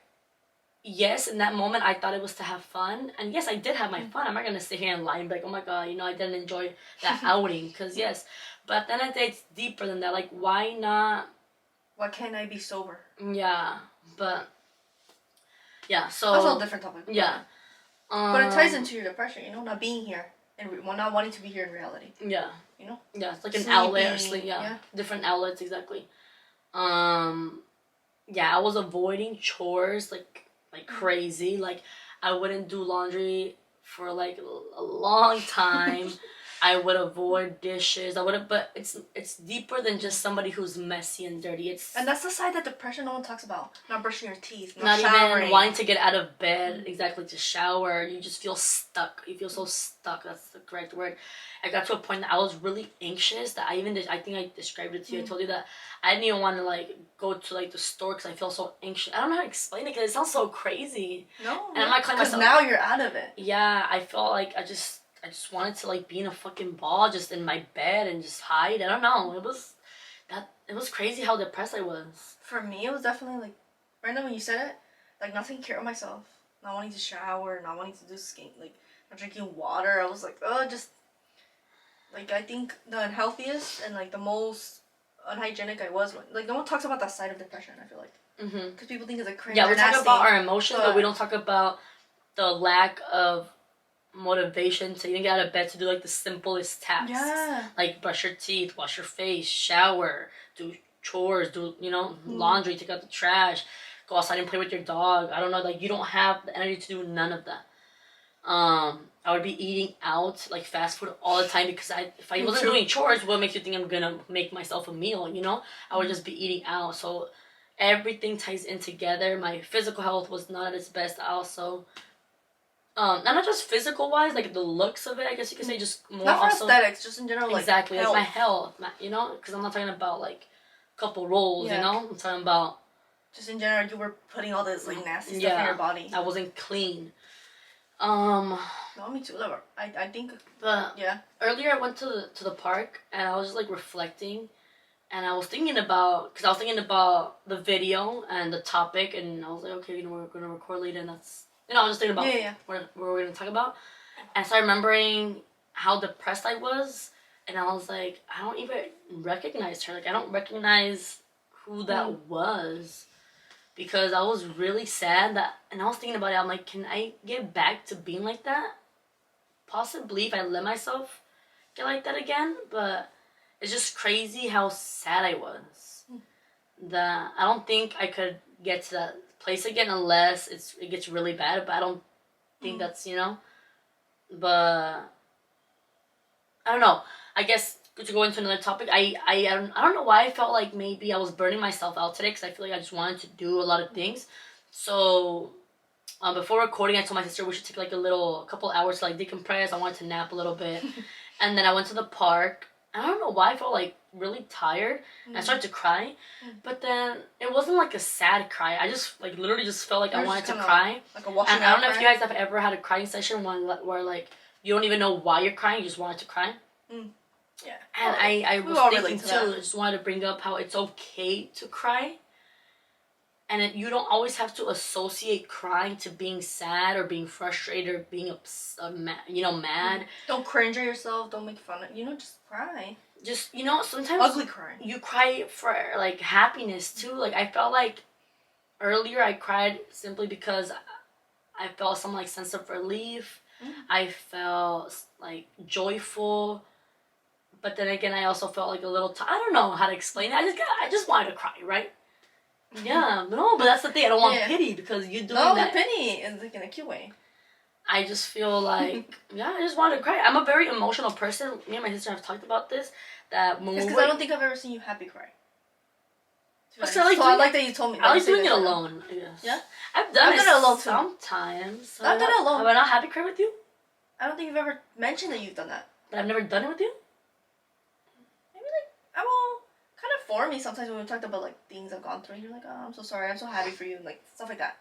A: yes, in that moment I thought it was to have fun, and yes, I did have my fun. I'm not gonna sit here and lie and be like, oh my god, I didn't enjoy that outing, because yes, but at the end of the day, it's deeper than that. Like, why not?
B: Why can't I be sober?
A: Yeah, but yeah, so
B: that's a whole different topic.
A: Yeah,
B: but it ties into your depression, not being here and not wanting to be here in reality.
A: Yeah, yeah, it's like an
B: Sleeping,
A: outlet or sleep. Yeah, different outlets, exactly. Yeah, I was avoiding chores like crazy. Like, I wouldn't do laundry for like a long time. I would avoid dishes. But it's deeper than just somebody who's messy and dirty.
B: And that's the side that depression no one talks about. Not brushing your teeth,
A: not
B: showering.
A: Even wanting to get out of bed, exactly, to shower. You just feel stuck. You feel so stuck. That's the correct word. I got to a point that I was really anxious that I think I described it to you. I told you that I didn't even want to like go to like the store because I feel so anxious. I don't know how to explain it because it sounds so crazy.
B: No,
A: and I'm not calling myself.
B: Because now you're out of it.
A: Yeah, I felt like I just wanted to like be in a fucking ball just in my bed and just hide. I don't know. It was crazy how depressed I was.
B: For me, it was definitely like right now when you said it, like not taking care of myself, not wanting to shower, not wanting to do skin, like not drinking water. I was like, just like I think the unhealthiest and like the most unhygienic I was when, like no one talks about that side of depression. I feel like because people think it's like cringe.
A: Yeah, we talk about our emotions, but we don't talk about the lack of motivation to even get out of bed to do like the simplest tasks.
B: Yeah.
A: Like brush your teeth, wash your face, shower, do chores, do laundry, take out the trash, go outside and play with your dog. I don't know, like you don't have the energy to do none of that. I would be eating out like fast food all the time because if I wasn't doing chores, what makes you think I'm gonna make myself a meal? I would just be eating out. So everything ties in together. My physical health was not at its best. Also. Not just physical wise, like the looks of it, I guess you could say, just more
B: not for
A: also
B: aesthetics, just in general,
A: exactly,
B: like
A: my health, because I'm not talking about like a couple rolls, I'm talking about
B: just in general, you were putting all this like nasty stuff in your body.
A: I wasn't clean.
B: No, me too. I think.
A: But earlier I went to the park and I was just like reflecting, and I was thinking about the video and the topic, and I was like, okay, we're gonna record later, and that's. I was just thinking about what we're going to talk about. And so I remembering how depressed I was. And I was like, I don't even recognize her. Like, I don't recognize who that was. Because I was really sad and I was thinking about it. I'm like, can I get back to being like that? Possibly if I let myself get like that again. But it's just crazy how sad I was. That I don't think I could get to that place again unless it gets really bad, but I don't think that's but I don't know. I guess to go into another topic, I don't know why I felt like maybe I was burning myself out today because I feel like I just wanted to do a lot of things. So before recording, I told my sister we should take like a couple hours to like decompress. I wanted to nap a little bit, and then I went to the park. I don't know why I felt like really tired and I started to cry, but then it wasn't like a sad cry. I just like literally just felt like I wanted to cry.
B: Like a washing
A: and I don't know if you guys have ever had a crying session where like you don't even know why you're crying, you just wanted to cry.
B: Yeah.
A: And I was thinking too, I just wanted to bring up how it's okay to cry. And you don't always have to associate crying to being sad or being frustrated or being mad.
B: Don't cringe at yourself. Don't make fun of just cry.
A: Just sometimes
B: ugly crying.
A: You cry for like happiness too. Like I felt like earlier I cried simply because I felt some like sense of relief. I felt like joyful. But then again, I also felt like a little. I don't know how to explain it. I just wanted to cry, right? Yeah, no, but that's the thing. I don't want pity because you're doing that.
B: No, pity is like in a cute way.
A: I just feel like, I just wanted to cry. I'm a very emotional person. Me and my sister have talked about this. That when
B: because I don't think I've ever seen you happy cry.
A: So I
B: like that you told me.
A: I like doing it alone, I guess.
B: Yeah?
A: I've done it
B: alone too.
A: Sometimes. So
B: I've done it alone.
A: Have I not happy cry with you?
B: I don't think you've ever mentioned that you've done that.
A: But I've never done it with you?
B: Kind of for me sometimes when we talked about like things I've gone through, you're like, oh, I'm so sorry, I'm so happy for you, and like stuff like that.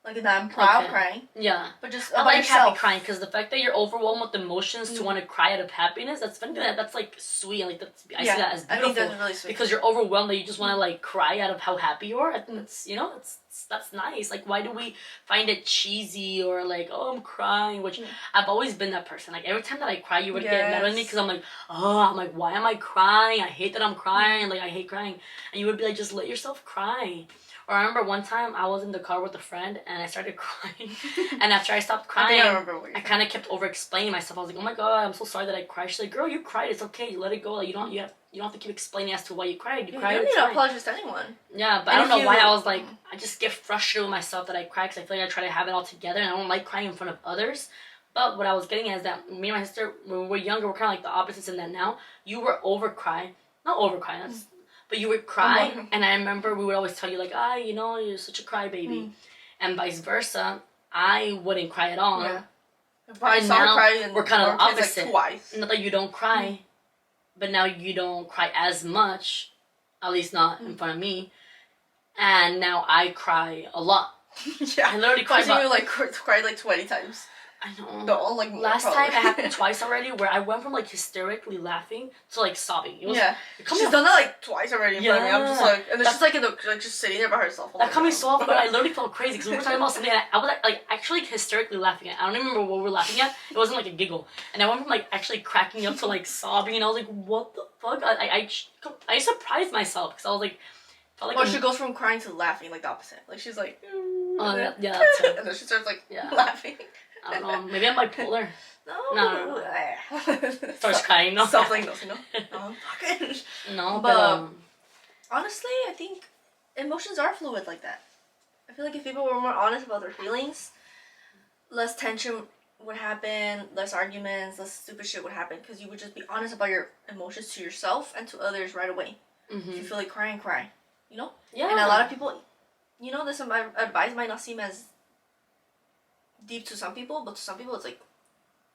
B: Like that I'm proud crying.
A: Yeah.
B: But just
A: I
B: about
A: like
B: yourself.
A: happy crying because the fact that you're overwhelmed with emotions to want to cry out of happiness, that's funny. That's like sweet. Like I see that as beautiful.
B: I think that's really sweet.
A: Because you're overwhelmed that you just want to like cry out of how happy you are. I think that's nice. Like why do we find it cheesy or like, oh, I'm crying? Which I've always been that person. Like every time that I cry, you would get mad at me because I'm like, why am I crying? I hate that I'm crying. Like I hate crying, and you would be like, just let yourself cry. Or I remember one time I was in the car with a friend and I started crying. And after I stopped crying, I kind of kept over-explaining myself. I was like, oh my God, I'm so sorry that I cried. She's like, girl, you cried. It's okay. You let it go. Like, you don't have to keep explaining as to why you cried. You cried.
B: You don't need to apologize to anyone.
A: Yeah, but I don't know why I was like, I just get frustrated with myself that I cry because I feel like I try to have it all together and I don't like crying in front of others. But what I was getting at is that me and my sister, when we were younger, we're kind of like the opposites in that now. You were not over cry, but you would cry, and I remember we would always tell you like, you're such a crybaby, and vice versa. I wouldn't cry at all.
B: Yeah. But I saw her cry, and
A: we're kind of opposite.
B: Like twice.
A: Not that you don't cry, but now you don't cry as much, at least not in front of me, and now I cry a lot.
B: Yeah,
A: I literally cried.
B: You like cried like 20 times.
A: I know.
B: No, like
A: last time it happened twice already, where I went from like hysterically laughing to like sobbing. It was,
B: she's done that like twice already in front of me. I'm just like, and then she's like just sitting there by herself.
A: That caught me so off, but I literally felt crazy because we were talking about something and I was like actually hysterically laughing at. I don't even remember what we were laughing at. It wasn't like a giggle, and I went from like actually cracking up to like sobbing, and I was like, what the fuck? I surprised myself because I was like, felt like
B: she goes from crying to laughing, like the opposite. Like she's like,
A: yeah, that's it.
B: And then she starts like laughing.
A: I don't know. Maybe I'm bipolar.
B: No.
A: Starts crying. No.
B: Something else, you know. No, fucking.
A: No,
B: but honestly, I think emotions are fluid like that. I feel like if people were more honest about their feelings, less tension would happen, less arguments, less stupid shit would happen, because you would just be honest about your emotions to yourself and to others right away. If you feel like crying, cry. You know.
A: Yeah.
B: And a lot of people, this advice might not seem as deep to some people, but to some people it's like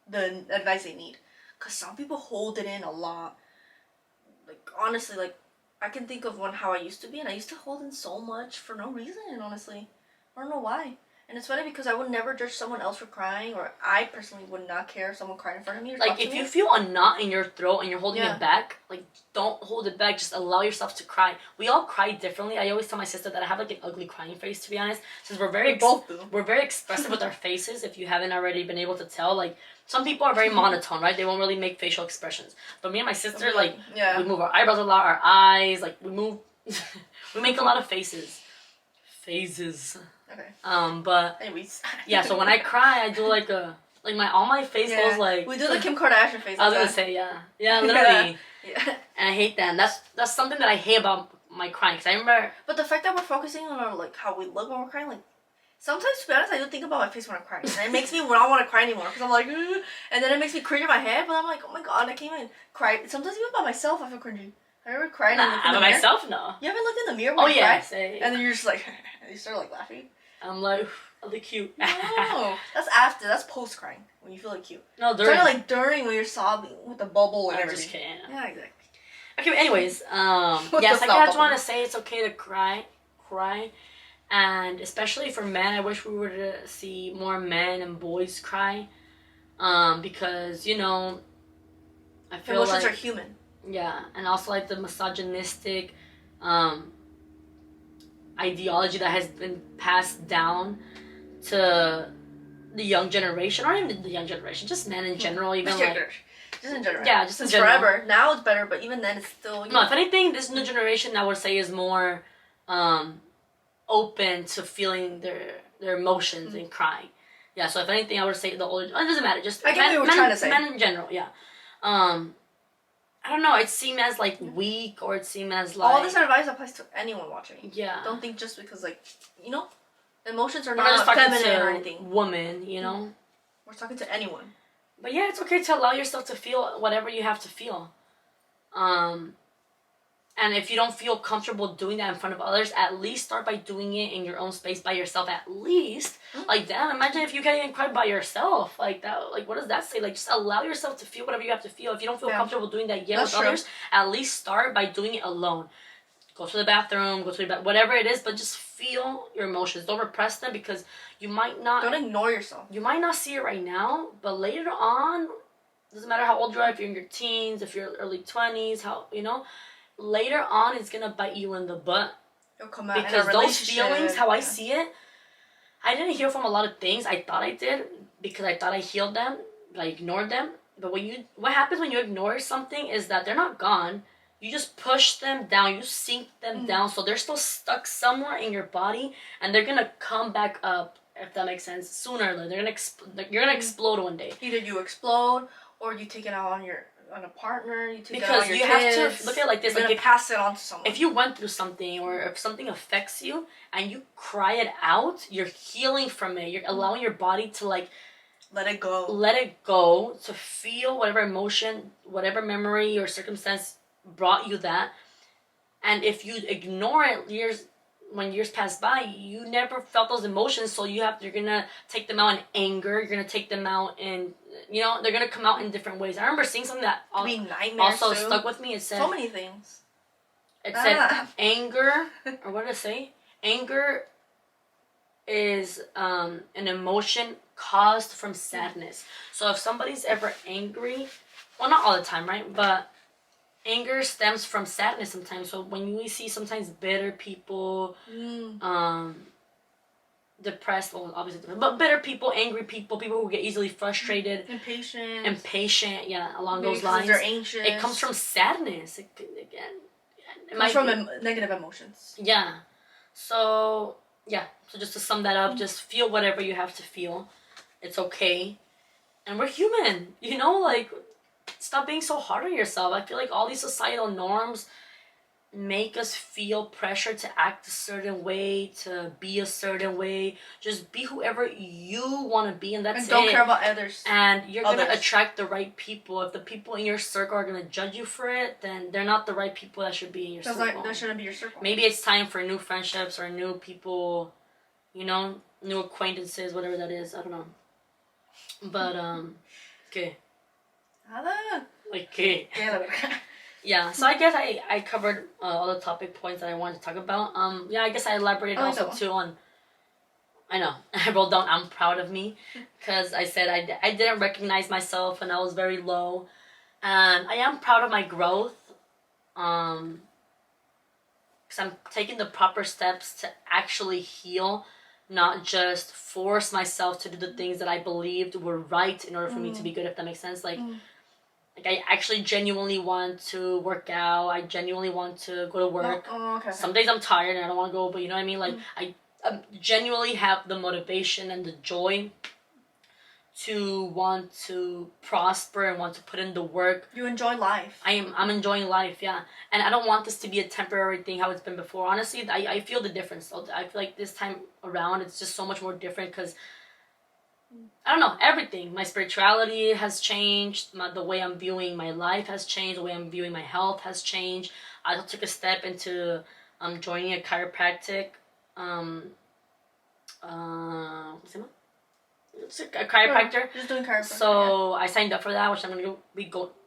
B: the advice they need, because some people hold it in a lot. Like honestly, like I can think of how I used to be, and I used to hold in so much for no reason, honestly. I don't know why. And it's funny because I would never judge someone else for crying, or I personally would not care if someone cried in front of me or
A: like if you feel a knot in your throat and you're holding it back, like don't hold it back, just allow yourself to cry. We all cry differently. I always tell my sister that I have like an ugly crying face, to be honest, since we're very we're very expressive with our faces. If you haven't already been able to tell, like some people are very monotone, right? They won't really make facial expressions, but me and my sister, like we move our eyebrows a lot, our eyes, like we move we make a lot of phases. Okay. But anyways, yeah. So when I cry, I do like my face goes like.
B: We do the Kim Kardashian face.
A: I was gonna say literally. Yeah. And I hate that. And that's something that I hate about my crying. Cause I remember.
B: But the fact that we're focusing on our, like how we look when we're crying, like sometimes to be honest, I do think about my face when I'm crying, and it makes me not want to cry anymore because I'm like, ugh, and then it makes me cringe in my head. But I'm like, oh my god, I can't even cry. Sometimes even by myself, I feel cringy. Have you ever cried?
A: By myself, no.
B: You haven't looked in the mirror when you cry?
A: Say,
B: and then you're just like, and you start like laughing.
A: I'm like, I look cute.
B: No, that's after. That's post crying when you feel like cute.
A: No, during.
B: It's like during when you're sobbing with the bubble and everything.
A: Just can't.
B: Yeah, exactly.
A: Okay, but anyways, yes, I just want to say it's okay to cry, and especially for men, I wish we were to see more men and boys cry, because I feel
B: emotions
A: like
B: are human.
A: Yeah, and also like the misogynistic ideology that has been passed down to the young generation, or even the young generation, just men in general, even just
B: in general.
A: Yeah, just in general.
B: Forever. Now it's better, but even then it's still.
A: No, if anything, this new generation I would say is more open to feeling their emotions and crying. Yeah, so if anything, I would say the older. It doesn't matter. Just
B: I get what you were trying to say.
A: Men in general, yeah. I don't know. It seemed as like weak, or it seemed as like
B: all this advice applies to anyone watching.
A: Yeah.
B: Don't think just because emotions are
A: we're not
B: not feminine or anything.
A: Woman,
B: We're talking to anyone.
A: But yeah, it's okay to allow yourself to feel whatever you have to feel. And if you don't feel comfortable doing that in front of others, at least start by doing it in your own space by yourself. At least, like, damn, imagine if you can't even cry by yourself. Like that, like, what does that say? Like, just allow yourself to feel whatever you have to feel. If you don't feel comfortable doing that yet with others, at least start by doing it alone. Go to the bathroom, whatever it is, but just feel your emotions. Don't repress them, because you might not.
B: Don't ignore yourself.
A: You might not see it right now, but later on, doesn't matter how old you are. If you're in your teens, if you're early 20s, later on it's gonna bite you in the butt.
B: It'll come out
A: because those feelings, how I see it, I didn't heal from a lot of things. I thought I did, because I thought I healed them, but I ignored them. But what happens when you ignore something is that they're not gone. You just push them down. You sink them down, so they're still stuck somewhere in your body, and they're gonna come back up, if that makes sense, sooner or later. You're gonna explode one day.
B: Either you explode, or you take it out on a partner. You take it out on your
A: kids. Have to look at it like this.
B: You're
A: like
B: pass it on to someone.
A: If you went through something, or if something affects you and you cry it out, you're healing from it. You're allowing your body to
B: Let it go.
A: Let it go, to feel whatever emotion, whatever memory or circumstance brought you that. And if you ignore it, when years pass by, you never felt those emotions, so you're gonna take them out in anger. You're gonna take them out in, they're gonna come out in different ways. I remember seeing something that also stuck with me. It said
B: so many things.
A: It said anger, or what did it say? Anger is an emotion caused from sadness. So if somebody's ever angry, well, not all the time, right? But anger stems from sadness sometimes. So when we see sometimes bitter people, depressed, well, obviously, but bitter people, angry people who get easily frustrated, impatient, yeah, along those lines.
B: They're anxious.
A: It comes from sadness. It
B: comes from negative emotions.
A: Yeah. So just to sum that up, just feel whatever you have to feel. It's okay. And we're human, like, stop being so hard on yourself. I feel like all these societal norms make us feel pressure to act a certain way, to be a certain way. Just be whoever you want to be, and that's it.
B: And don't care about others.
A: And you're going to attract the right people. If the people in your circle are going to judge you for it, then they're not the right people that should be in your circle.
B: That shouldn't be your circle.
A: Maybe it's time for new friendships or new people, new acquaintances, whatever that is. I don't know. But, okay. Okay. Yeah, so I guess I covered all the topic points that I wanted to talk about. I guess I elaborated also too on, I know, I wrote down I'm proud of me, because I said I didn't recognize myself and I was very low. And I am proud of my growth, because I'm taking the proper steps to actually heal, not just force myself to do the things that I believed were right in order for me to be good, if that makes sense. Like I actually genuinely want to work out. I genuinely want to go to work.
B: Okay.
A: Some days I'm tired and I don't want to go, but you know what I mean? Like, I genuinely have the motivation and the joy to want to prosper and want to put in the work.
B: You enjoy life.
A: I'm enjoying life, yeah. And I don't want this to be a temporary thing how it's been before. Honestly, I feel the difference. So I feel like this time around it's just so much more different, because I don't know, everything. My spirituality has changed. The way I'm viewing my life has changed. The way I'm viewing my health has changed. I took a step into joining a chiropractic. It's a chiropractor.
B: Just doing chiropractic.
A: So I signed up for that, which I'm gonna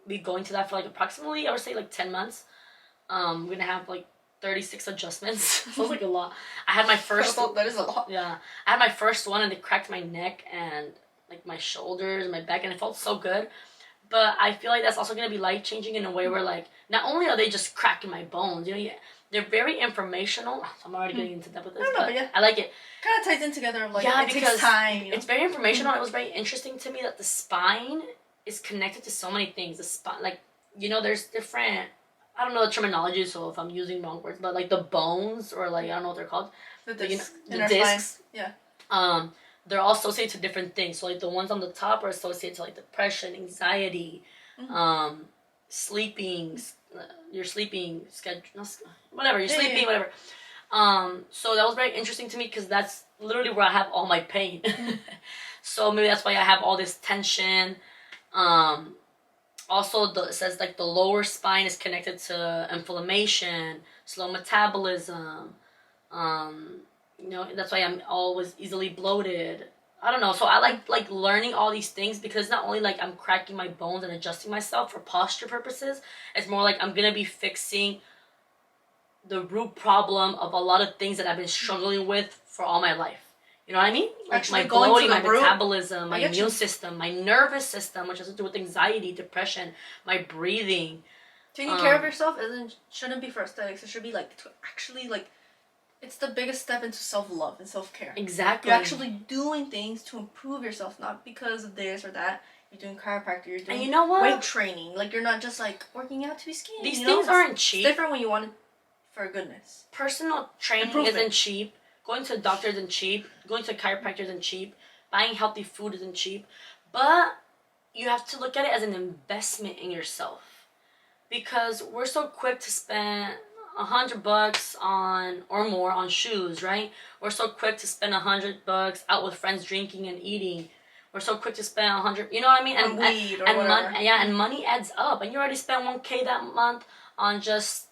A: be going to that for like approximately, I would say, like 10 months. I'm gonna have like 36 adjustments. Sounds like a lot. I had my first.
B: That is a lot.
A: Yeah, I had my first one, and it cracked my neck and like my shoulders and my back, and it felt so good. But I feel like that's also gonna be life changing in a way where, like, not only are they just cracking my bones, they're very informational. I'm already getting into depth with this, but I like it.
B: Kind of ties in together. Like,
A: yeah,
B: it
A: because
B: takes time.
A: It's very informational. It was very interesting to me that the spine is connected to so many things. The spine, like, there's different. I don't know the terminology, so if I'm using wrong words, but like the bones, or like I don't know what they're called.
B: The discs.
A: The discs.
B: Yeah.
A: They're all associated to different things. So like the ones on the top are associated to like depression, anxiety, sleeping, your sleeping schedule, whatever, you're sleeping, whatever. So that was very interesting to me, because that's literally where I have all my pain. So maybe that's why I have all this tension. Also, it says like the lower spine is connected to inflammation, slow metabolism. That's why I'm always easily bloated. I don't know. So I like learning all these things, because not only like I'm cracking my bones and adjusting myself for posture purposes, it's more like I'm gonna be fixing the root problem of a lot of things that I've been struggling with for all my life. You know what I mean? Like actually, my bloating, my metabolism, my immune system, my nervous system, which has to do with anxiety, depression, my breathing.
B: Taking care of yourself shouldn't be for aesthetics. It should be like to actually like. It's the biggest step into self-love and self-care.
A: Exactly.
B: You're actually doing things to improve yourself, not because of this or that. You're doing chiropractor. You're doing
A: and you know what?
B: weight training. Like, you're not just like working out to be skinny.
A: These things aren't cheap.
B: It's different when you want it for goodness.
A: Personal training isn't cheap. Going to a doctor isn't cheap. Going to a chiropractor isn't cheap. Buying healthy food isn't cheap. But you have to look at it as an investment in yourself. Because we're so quick to spend $100 on or more on shoes, right? We're so quick to spend $100 out with friends drinking and eating. we're so quick to spend 100. You know what I mean?
B: On weed or whatever.
A: And money adds up, and you already spent 1K that month on just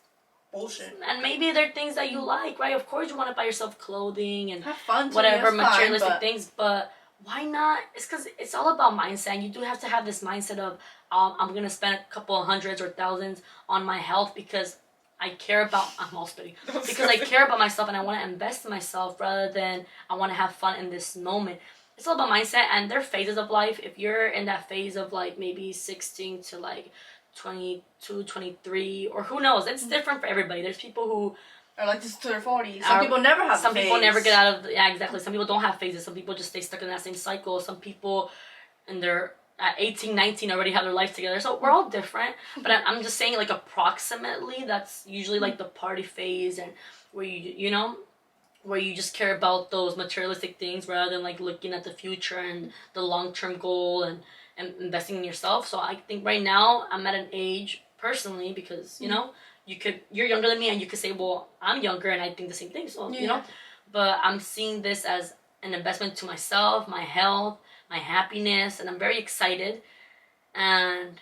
B: bullshit.
A: And maybe there are things that you like, right? Of course, you want to buy yourself clothing and
B: have fun,
A: whatever materialistic things, but why not? It's because it's all about mindset. And you do have to have this mindset of I'm gonna spend a couple of hundreds or thousands on my health because I care about. I'm all spitting because I care about myself and I want to invest in myself rather than I want to have fun in this moment. It's all about mindset, and there are phases of life. If you're in that phase of like maybe 16 to like 22, 23, or who knows, it's different for everybody. There's people who
B: are like this to their 40s. Some people never have
A: Some
B: phase.
A: people never get out of exactly. Some people don't have phases. Some people just stay stuck in that same cycle. Some people and they're at 18, 19 already have their life together. So we're all different. But I'm just saying like approximately that's usually like the party phase and where you know where you just care about those materialistic things rather than like looking at the future and the long-term goal and investing in yourself. So I think right now I'm at an age personally because you know you're younger than me and you could say, well, I'm younger and I think the same thing. So you know, but I'm seeing this as an investment to myself, my health, my happiness, and I'm very excited. And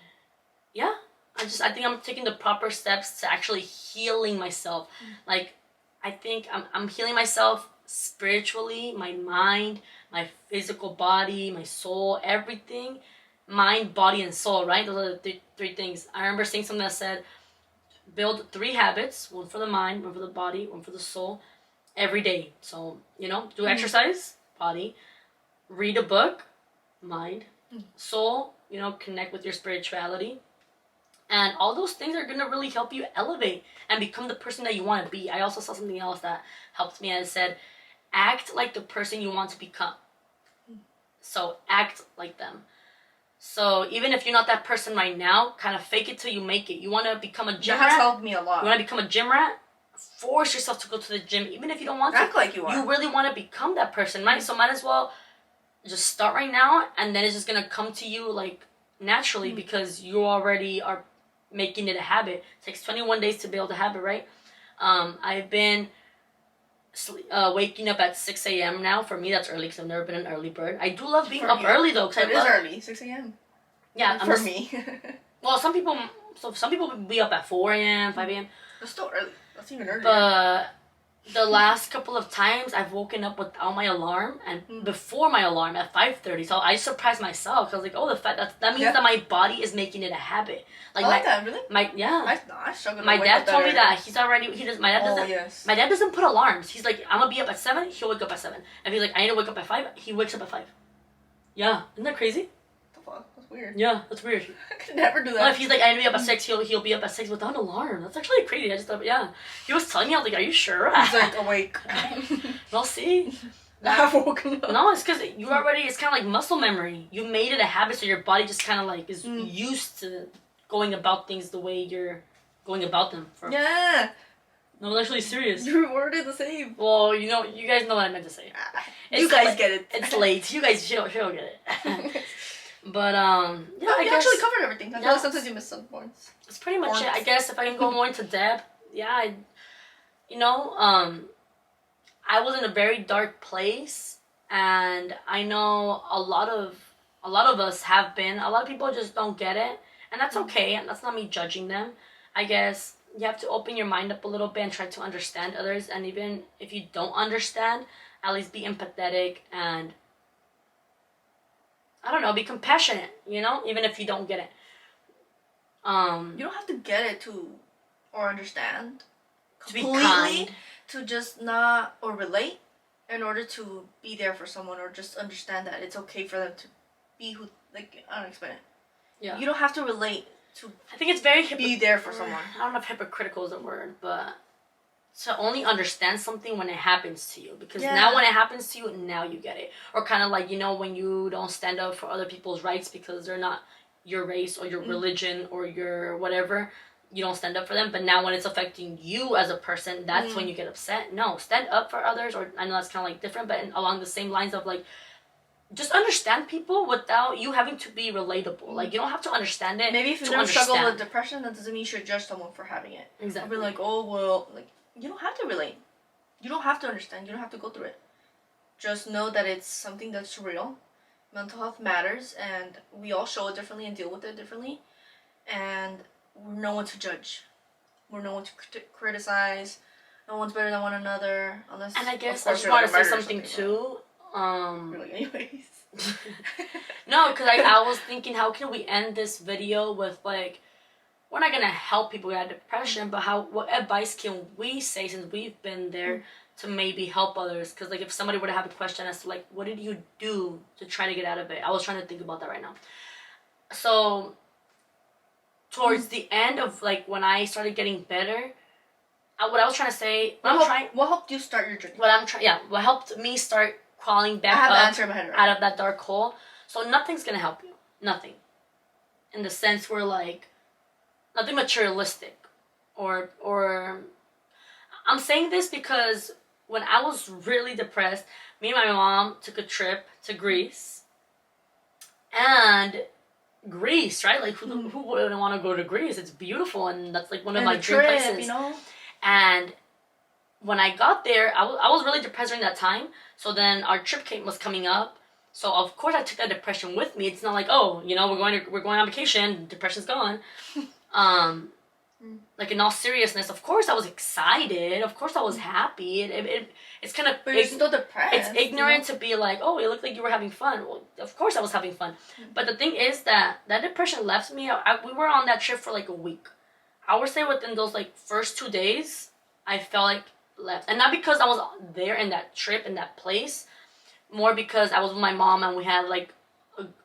A: yeah, I think I'm taking the proper steps to actually healing myself. Like I think I'm healing myself spiritually, my mind, my physical body, my soul, everything. Mind, body, and soul, right? Those are the three things. I remember seeing something that said, build 3 habits, one for the mind, one for the body, one for the soul, every day. So, you know, do exercise, body, read a book, mind, soul, you know, connect with your spirituality. And all those things are going to really help you elevate and become the person that you want to be. I also saw something else that helped me and it said, act like the person you want to become. So act like them. So even if you're not that person right now, kind of fake it till you make it. You want to become a gym rat?
B: That has helped me a lot.
A: You want to become a gym rat? Force yourself to go to the gym, even if you don't want to.
B: Act like you are.
A: You really want to become that person, right? So might as well just start right now, and then it's just going to come to you like naturally because you already are making it a habit. It takes 21 days to build a habit, right? I've been waking up at 6 a.m. now. For me, that's early because I've never been an early bird. I do love being up early though.
B: It is early, 6 a.m.
A: Yeah,
B: for me.
A: Well, some people will be up at 4 a.m., 5 a.m.
B: That's still early. That's even earlier.
A: But the last couple of times I've woken up without my alarm and before my alarm at 5:30. So I surprised myself. I was like, oh, that means that my body is making it a habit.
B: Like that, really?
A: I
B: struggle.
A: My dad told me that my dad doesn't put alarms. He's like, I'm gonna be up at 7. He'll wake up at 7. And he's like, I need to wake up at 5. He wakes up at 5. Yeah, isn't that crazy?
B: That's weird.
A: Yeah, that's weird.
B: I could never do that.
A: Well, if he's like, I need to be up at 6, he'll be up at 6 without an alarm. That's actually crazy. I just thought, yeah. He was telling me, I was like, are you sure?
B: He's like, awake.
A: Well, see?
B: I've woken up.
A: No, it's because it's kind of like muscle memory. You made it a habit, so your body just kind of like is used to going about things the way you're going about them.
B: Yeah.
A: No, I'm actually serious.
B: You worded the same.
A: Well, you guys know what I meant to say.
B: You guys get it.
A: It's late. You guys she'll get it. But
B: yeah, I actually covered everything. I feel like sometimes you miss some points.
A: That's pretty much it. I guess if I can go more into depth, I was in a very dark place, and I know a lot of us have been. A lot of people just don't get it, and that's okay. And that's not me judging them. I guess you have to open your mind up a little bit and try to understand others. And even if you don't understand, at least be empathetic and, I don't know, be compassionate, even if you don't get it.
B: You don't have to get it or understand
A: to be kind.
B: To just not, or relate in order to be there for someone or just understand that it's okay for them to be who, like, I don't explain it. Yeah. You don't have to relate to
A: I think it's very
B: be there for someone.
A: I don't know if hypocritical is a word, but to only understand something when it happens to you. Because now when it happens to you, now you get it. Or kind of like, when you don't stand up for other people's rights because they're not your race or your religion or your whatever, you don't stand up for them. But now when it's affecting you as a person, that's when you get upset. No, stand up for others. Or I know that's kind of like different, but along the same lines of like, just understand people without you having to be relatable. Like, you don't have to understand it.
B: Maybe if you don't struggle with depression, that doesn't mean you should judge someone for having it.
A: Exactly.
B: I'll be like, oh, well, like, you don't have to relate. You don't have to understand. You don't have to go through it. Just know that it's something that's real. mental health matters, and we all show it differently and deal with it differently, and we're no one to judge. We're no one to criticize. No one's better than one another, unless.
A: And I guess
B: I
A: just want to say something too.
B: Really, anyways.
A: No, because I was thinking, how can we end this video with like, we're not gonna help people who have depression, but what advice can we say, since we've been there, to maybe help others? Because like, if somebody were to have a question as to like, what did you do to try to get out of it? I was trying to think about that right now. So towards the end of like when I started getting better, what I was trying to say,
B: what helped you start your journey?
A: What helped me start crawling back up out of that dark hole. So nothing's gonna help you. Nothing. In the sense where like, nothing materialistic, or I'm saying this because when I was really depressed, me and my mom took a trip to Greece. And Greece, right? Like who wouldn't want to go to Greece? It's beautiful, and that's like one of my dream places.
B: You know?
A: And when I got there, I was really depressed during that time. So then our trip was coming up. So of course I took that depression with me. It's not like, oh, you know, we're going on vacation, depression's gone. Like in all seriousness, of course I was excited. Of course I was happy. It's kind of.
B: But you're still depressed.
A: It's ignorant to be like, oh, it looked like you were having fun. Well, of course I was having fun. But the thing is that depression left me. We were on that trip for like a week. I would say within those like first 2 days, I felt like left. And not because I was there in that trip, in that place. More because I was with my mom and we had like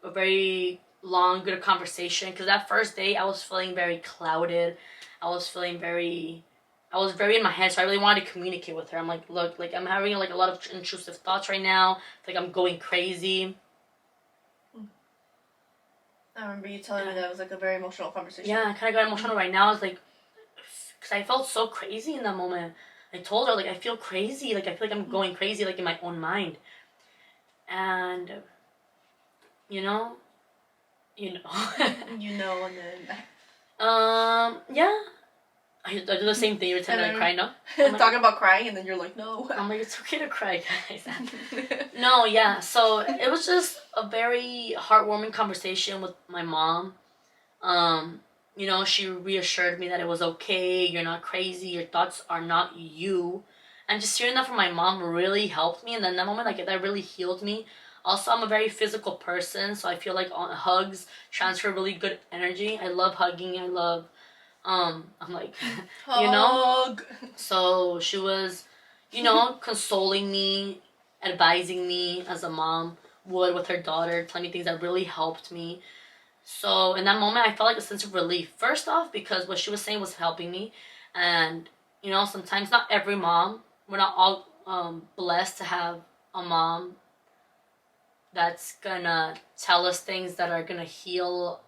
A: a very long, good conversation. Because that first day I was feeling very clouded. I was very in my head, so I really wanted to communicate with her. I'm like, look, like I'm having like a lot of intrusive thoughts right now. Like I'm going crazy.
B: I remember you telling me that it was like a very emotional conversation.
A: Yeah, I kind of got emotional right now. I was like, because I felt so crazy in that moment. I told her, like, I feel crazy. Like, I feel like I'm going crazy, like, in my own mind. And, you know.
B: You know, and then.
A: Yeah. I do the same thing every time I cry, no?
B: Talking about crying, and then you're like, no.
A: I'm like, it's okay to cry, guys. No, yeah. So it was just a very heartwarming conversation with my mom. You know, she reassured me that it was okay. You're not crazy. Your thoughts are not you. And just hearing that from my mom really helped me. And then that moment, like, that really healed me. Also, I'm a very physical person, so I feel like hugs transfer really good energy. I love hugging. I love, I'm like, you know? So she was, you know, consoling me, advising me as a mom would with her daughter, telling me things that really helped me. So in that moment, I felt like a sense of relief. First off, because what she was saying was helping me. And, you know, sometimes not every mom, we're not all blessed to have a mom that's gonna tell us things that are gonna heal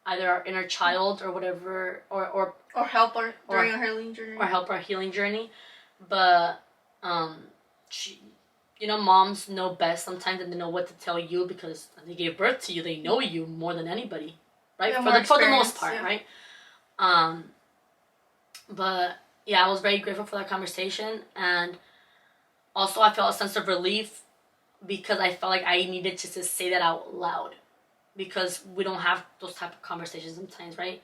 A: either our inner child or whatever, or
B: help her during our healing journey.
A: Or help our healing journey. But, she, you know, moms know best sometimes, and they know what to tell you because they gave birth to you. They know you more than anybody, right?
B: Yeah,
A: for the most part,
B: yeah.
A: Right? But yeah, I was very grateful for that conversation, and also I felt a sense of relief because I felt like I needed to just say that out loud, because we don't have those type of conversations sometimes, right?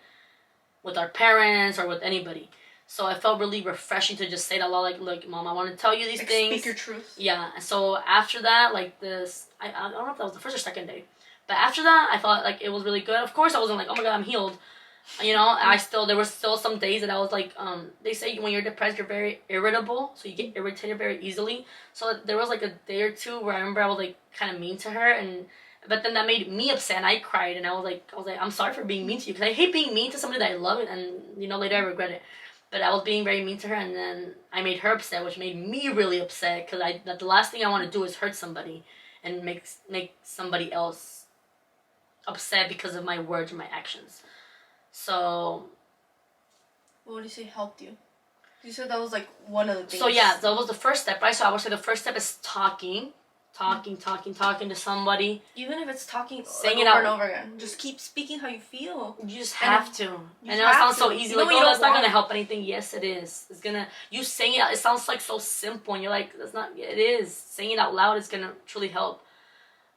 A: With our parents or with anybody. So I felt really refreshing to just say that out loud, like, look, Mom, I want to tell you these things.
B: Speak your truth.
A: Yeah. So after that, like this, I don't know if that was the first or second day, but after that, I felt like it was really good. Of course, I wasn't like, oh my God, I'm healed. You know, there were still some days that I was like, they say when you're depressed, you're very irritable, so you get irritated very easily. So there was like a day or two where I remember I was like kind of mean to her, but then that made me upset, and I cried, and I was like, I'm sorry for being mean to you, because I hate being mean to somebody that I love, and you know, later I regret it. But I was being very mean to her, and then I made her upset, which made me really upset, because the last thing I want to do is hurt somebody and make somebody else upset because of my words or my actions. So, what
B: would you say helped you? You said that was like one of the things.
A: So yeah, that was the first step, right? So I would say the first step is talking to somebody.
B: Even if it's talking,
A: saying
B: like,
A: it
B: over
A: out
B: and over again. Just keep speaking how you feel.
A: You just have to. I know it sounds so easy. Like, oh, that's not gonna help anything. Yes, it is. It's gonna. You saying it out. It sounds like so simple, and you're like, that's not. It is. Saying it out loud is gonna truly help.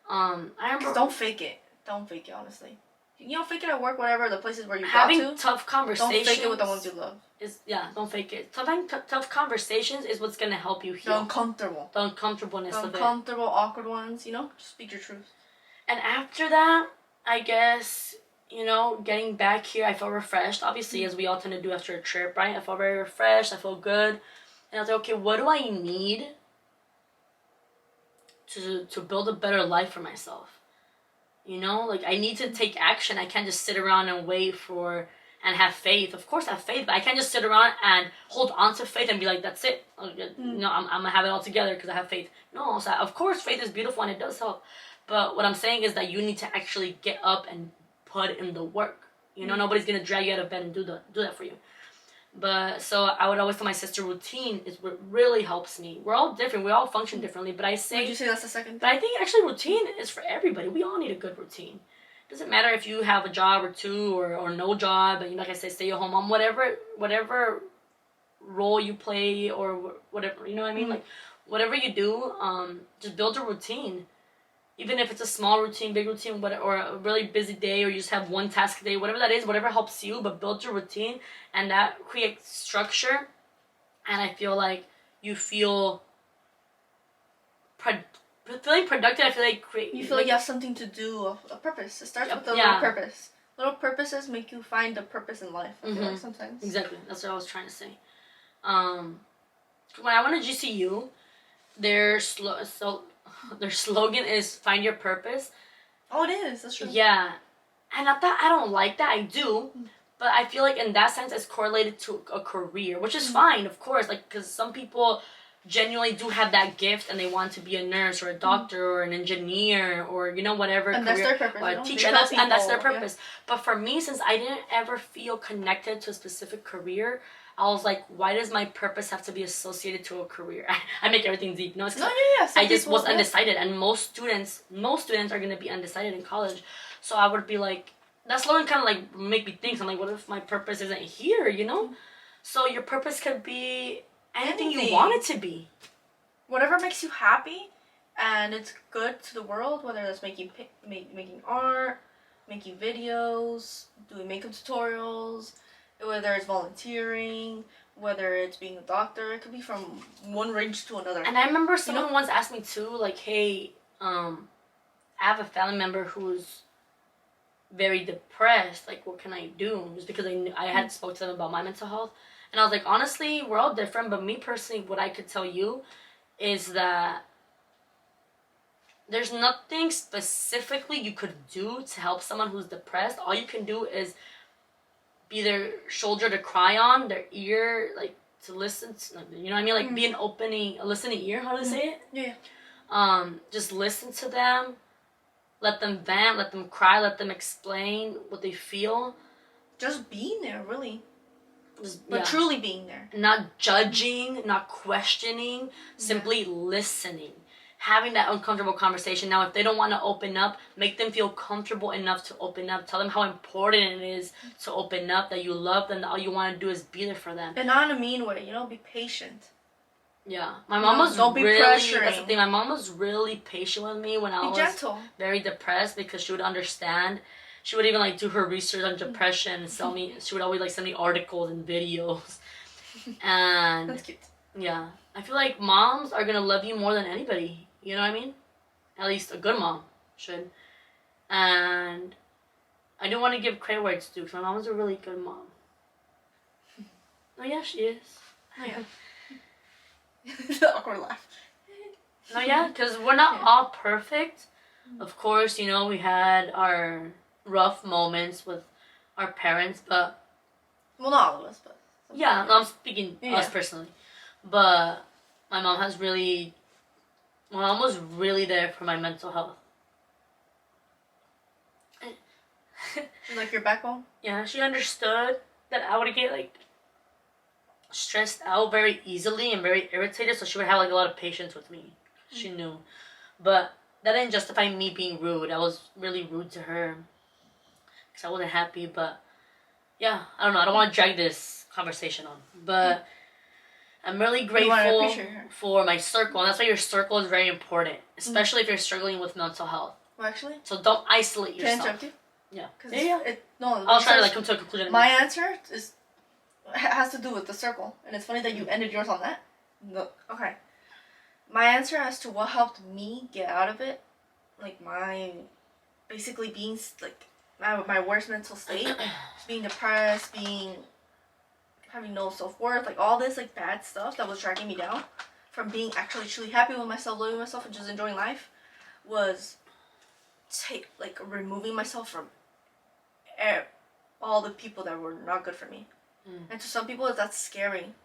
A: I remember
B: Don't fake it. Don't fake it, honestly. You don't fake it at work, whatever, the places where you
A: having
B: got to.
A: tough conversations.
B: Don't fake it with the ones you love.
A: Don't fake it. Having tough conversations is what's gonna help you heal.
B: The uncomfortable.
A: The uncomfortableness of it.
B: The uncomfortable, awkward ones, you know? Just speak your truth.
A: And after that, I guess, you know, getting back here, I felt refreshed, obviously, as we all tend to do after a trip, right? I felt very refreshed, I felt good. And I was like, okay, what do I need to build a better life for myself? You know, like, I need to take action. I can't just sit around and wait and have faith. Of course I have faith, but I can't just sit around and hold on to faith and be like, that's it. No, I'm going to have it all together because I have faith. No, so of course faith is beautiful and it does help. But what I'm saying is that you need to actually get up and put in the work. You know, nobody's going to drag you out of bed and do that for you. But so I would always tell my sister routine is what really helps me. We're all different. We all function differently. But I say...
B: Would you say that's the second?
A: But I think actually routine is for everybody. We all need a good routine. It doesn't matter if you have a job or two or no job. And like I said, stay at home mom. Whatever role you play or whatever. You know what I mean? Like whatever you do, just build a routine. Even if it's a small routine, big routine, or a really busy day, or you just have one task a day, whatever that is, whatever helps you, but build your routine, and that creates structure, and I feel like you feel feeling productive. I feel like
B: you feel like you have something to do, a purpose. It starts with a little purpose. Little purposes make you find a purpose in life, I feel like sometimes.
A: Exactly, that's what I was trying to say. When I went to GCU, their slogan is "Find Your Purpose."
B: Oh, it is. That's true.
A: Yeah, and not that I don't like that. I do, but I feel like in that sense, it's correlated to a career, which is fine, of course. Like, because some people genuinely do have that gift, and they want to be a nurse or a doctor or an engineer or whatever
B: and
A: career,
B: that's their purpose,
A: or a teacher, and that's their purpose. Yeah. But for me, since I didn't ever feel connected to a specific career, I was like, why does my purpose have to be associated to a career? I make everything deep. No, it's I just was undecided, and most students are gonna be undecided in college. So I would be like, that slogan kind of like make me think. So I'm like, what if my purpose isn't here? So your purpose could be anything you want it to be.
B: Whatever makes you happy, and it's good to the world. Whether that's making art, making videos, doing makeup tutorials. Whether it's volunteering, whether it's being a doctor, it could be from one range to another. And
A: I remember someone once asked me too, like, hey, I have a family member who's very depressed. Like, what can I do? Just because I had spoke to them about my mental health. And I was like, honestly, we're all different. But me personally, what I could tell you is that there's nothing specifically you could do to help someone who's depressed. All you can do is be their shoulder to cry on, their ear, like, to listen to, you know what I mean? Like, be a listening ear, how to say it?
B: Yeah.
A: Just listen to them, let them vent, let them cry, let them explain what they feel.
B: Just being there, really. But truly being there.
A: Not judging, not questioning, simply listening. Having that uncomfortable conversation. Now, if they don't want to open up, make them feel comfortable enough to open up. Tell them how important it is to open up, that you love them, that all you want to do is be there for them.
B: And not in a mean way, be patient.
A: Yeah. My mom was
B: don't be pressuring.
A: That's the thing. My mom was really patient with me when I was very depressed, because she would understand. She would even, like, do her research on depression and tell me. She would always, like, send me articles and videos. And
B: that's cute.
A: Yeah. I feel like moms are going to love you more than anybody. You know what I mean? At least a good mom should. And I don't want to give credit where it's due, because my mom was a really good mom. Oh, yeah, she is.
B: Oh, yeah. The awkward laugh.
A: No, yeah, because we're not all perfect. Of course, we had our rough moments with our parents, but...
B: Well, not all of us, but...
A: Yeah, I'm speaking us personally. But my mom was really there for my mental health.
B: She's like your backbone?
A: Yeah, she understood that I would get, like, stressed out very easily and very irritated, so she would have, like, a lot of patience with me. She knew. But that didn't justify me being rude. I was really rude to her because I wasn't happy. But yeah, I don't know. I don't want to drag this conversation on. But I'm really grateful for my circle, and that's why your circle is very important, especially if you're struggling with mental health.
B: Well, actually.
A: So don't isolate yourself.
B: Can I interrupt you?
A: Yeah.
B: No.
A: I'll try to come to a conclusion.
B: My answer has to do with the circle, and it's funny that you ended yours on that. No. Okay. My answer as to what helped me get out of it, like basically being like my worst mental state, being depressed, having no self-worth, like all this like bad stuff that was dragging me down from being actually truly happy with myself, loving myself, and just enjoying life, was removing myself from all the people that were not good for me. And to some people that's scary.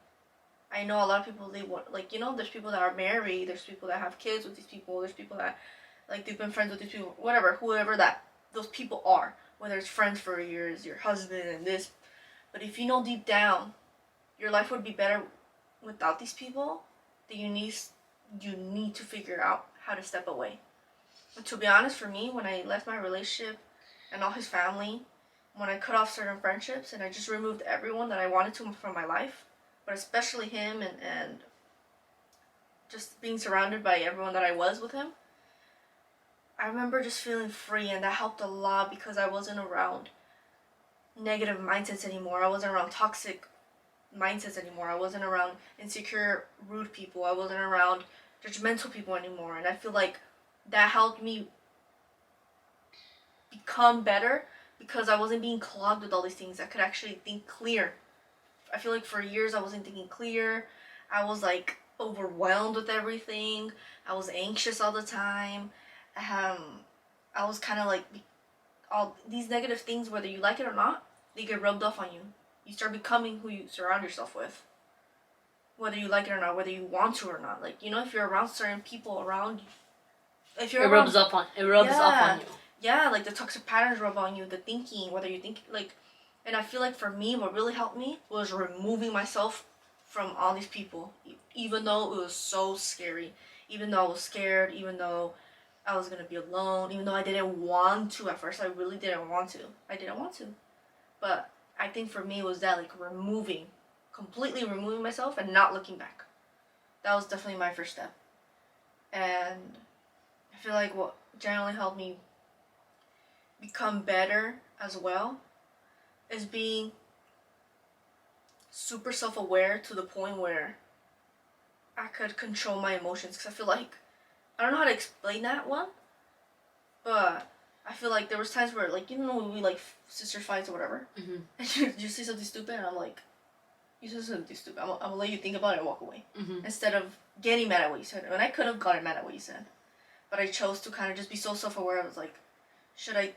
B: I know a lot of people, there's people that are married, there's people that have kids with these people, there's people that like they've been friends with these people, whoever that those people are, whether it's friends for years, your husband and this. But if you know deep down your life would be better without these people, then you need to figure out how to step away. And to be honest, for me, when I left my relationship and all his family, when I cut off certain friendships and I just removed everyone that I wanted to from my life, but especially him and just being surrounded by everyone that I was with him, I remember just feeling free, and that helped a lot because I wasn't around negative mindsets anymore. I wasn't around toxic mindsets anymore. I wasn't around insecure, rude people. I wasn't around judgmental people anymore. And I feel like that helped me become better because I wasn't being clogged with all these things. I could actually think clear. I feel like for years I wasn't thinking clear. I was like overwhelmed with everything. I was anxious all the time. I was kind of like, all these negative things, whether you like it or not, they get rubbed off on you. You start becoming who you surround yourself with, whether you like it or not, whether you want to or not. Like, if you're around certain people around you, it rubs off on you. Yeah, like the toxic patterns rub on you, the thinking, whether you think and I feel like for me, what really helped me was removing myself from all these people, even though it was so scary, even though I was scared, even though I was gonna be alone, even though I didn't want to at first. I really didn't want to. But I think for me it was that, completely removing myself and not looking back. That was definitely my first step. And I feel like what generally helped me become better as well is being super self-aware to the point where I could control my emotions. Because I feel like, I don't know how to explain that one, but I feel like there was times where, when we, sister fights or whatever, and you say something stupid, and I'm like, you said something stupid, I'm gonna let you think about it and walk away, instead of getting mad at what you said. And I could have gotten mad at what you said, but I chose to kind of just be so self-aware. I was like, should I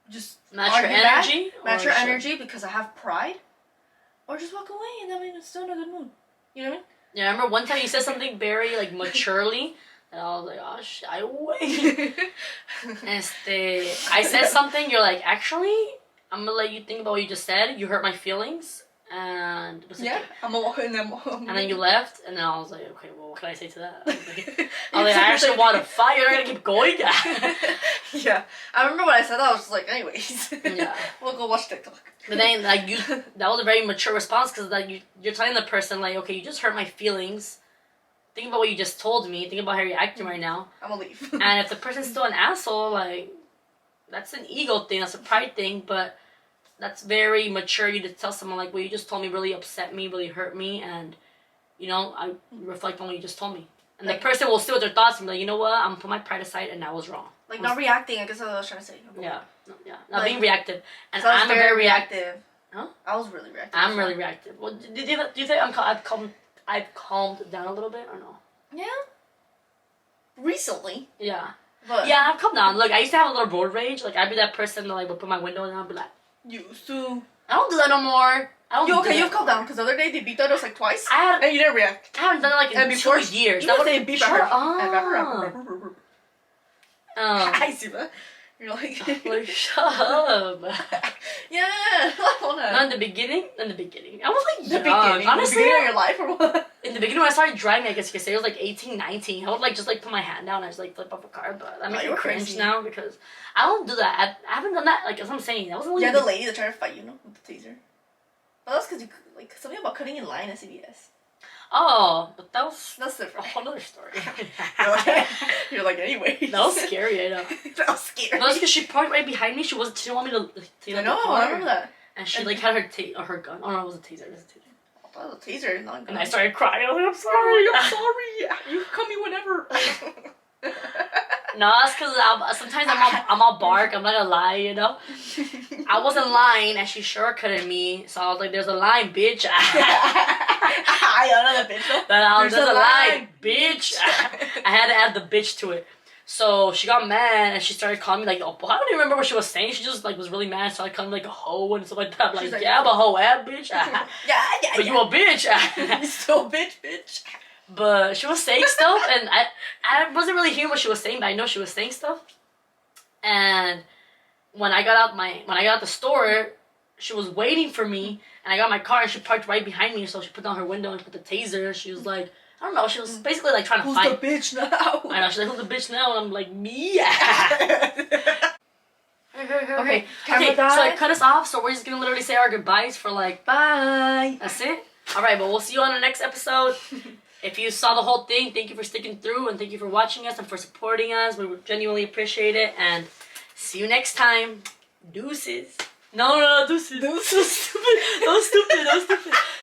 B: just
A: match your energy
B: because I have pride, or just walk away and then I'm still in a good mood? You know what I mean?
A: Yeah, I remember one time you said something very maturely, and I was like, oh shit, I wait. I said something. You're like, actually, I'm gonna let you think about what you just said. You hurt my feelings, and
B: I'm gonna walk in them.
A: And then you left, and then I was like, okay, well, what can I say to that? I actually want to fight. You're not gonna keep going.
B: Yeah, I remember when I said that. I was just like, anyways.
A: Yeah.
B: We'll go watch TikTok.
A: But then, that was a very mature response, because you're telling the person, okay, you just hurt my feelings. Think about what you just told me. Think about how you're acting right now.
B: I'm gonna leave.
A: And if the person's still an asshole, that's an ego thing. That's a pride thing. But that's very mature you to tell someone, what you just told me really upset me, really hurt me. And, I reflect on what you just told me. And the person will sit with their thoughts and be like, you know what? I'm going to put my pride aside, and I was wrong.
B: Not reacting, I guess that's what I was trying to say.
A: Yeah. Not being reactive. And I'm very reactive.
B: Huh? I was really reactive.
A: I'm really reactive. Well, do you think I've calmed down a little bit or no?
B: Yeah. Recently.
A: Yeah.
B: But
A: yeah, I've calmed down. Look, I used to have a little road rage. I'd be that person that would put my window down and be like,
B: used to.
A: I don't do that no more.
B: You've calmed down, because the other day they beeped at us twice. And you didn't react.
A: I haven't done it in 2 years.
B: That was a beep.
A: Shut up.
B: I see that. You're like,
A: shut up.
B: Yeah.
A: Not in the beginning. I was
B: the beginning.
A: Honestly,
B: the beginning of your life or what?
A: In the beginning when I started driving, I guess you could say, I was 18, 19. I would just put my hand down and just flip off a car. But that makes me cringe now, because I don't do that. I haven't done that. That's what I'm saying. That wasn't
B: the lady that tried to fight you, with the taser. But that's because you something about cutting in line at CVS.
A: Oh, but that's
B: That's
A: a
B: different.
A: whole other story.
B: You're like, anyway.
A: That was scary, I know.
B: That was scary.
A: No, it's because she parked right behind me. She didn't want me to take
B: I
A: out
B: know,
A: the car.
B: I remember that.
A: And she like had her gun. Oh no, it was a taser. It was a taser.
B: I thought it was a taser, not a gun.
A: And I started crying. I was like, I'm sorry.
B: I'm sorry. You can call me whenever.
A: No, it's because sometimes I'm all bark. I'm not gonna lie, you know. I wasn't lying, and she shortcutted me. So I was like, "There's a line, bitch." There's a line, bitch. I had to add the bitch to it. So she got mad and she started calling me like, oh, I don't even remember what she was saying. She just like was really mad, so I called me like a hoe and stuff like that. Like, yeah, I'm a hoe, bitch. But you a bitch.
B: You still bitch.
A: But she was saying stuff, and I wasn't really hearing what she was saying, but I know she was saying stuff. And when I got out the store, she was waiting for me, and I got my car, and she parked right behind me. So she put down her window and put the taser. She was like, I don't know. She was basically like trying to fight.
B: Who's the bitch now?
A: I know. She's like, who's the bitch now? And I'm like, me. Okay. So I cut us off. So we're just gonna literally say our goodbyes for like
B: bye.
A: That's it. All right, but we'll see you on the next episode. If you saw the whole thing, thank you for sticking through, and thank you for watching us and for supporting us. We genuinely appreciate it, and see you next time. Deuces. No, deuces. That was stupid.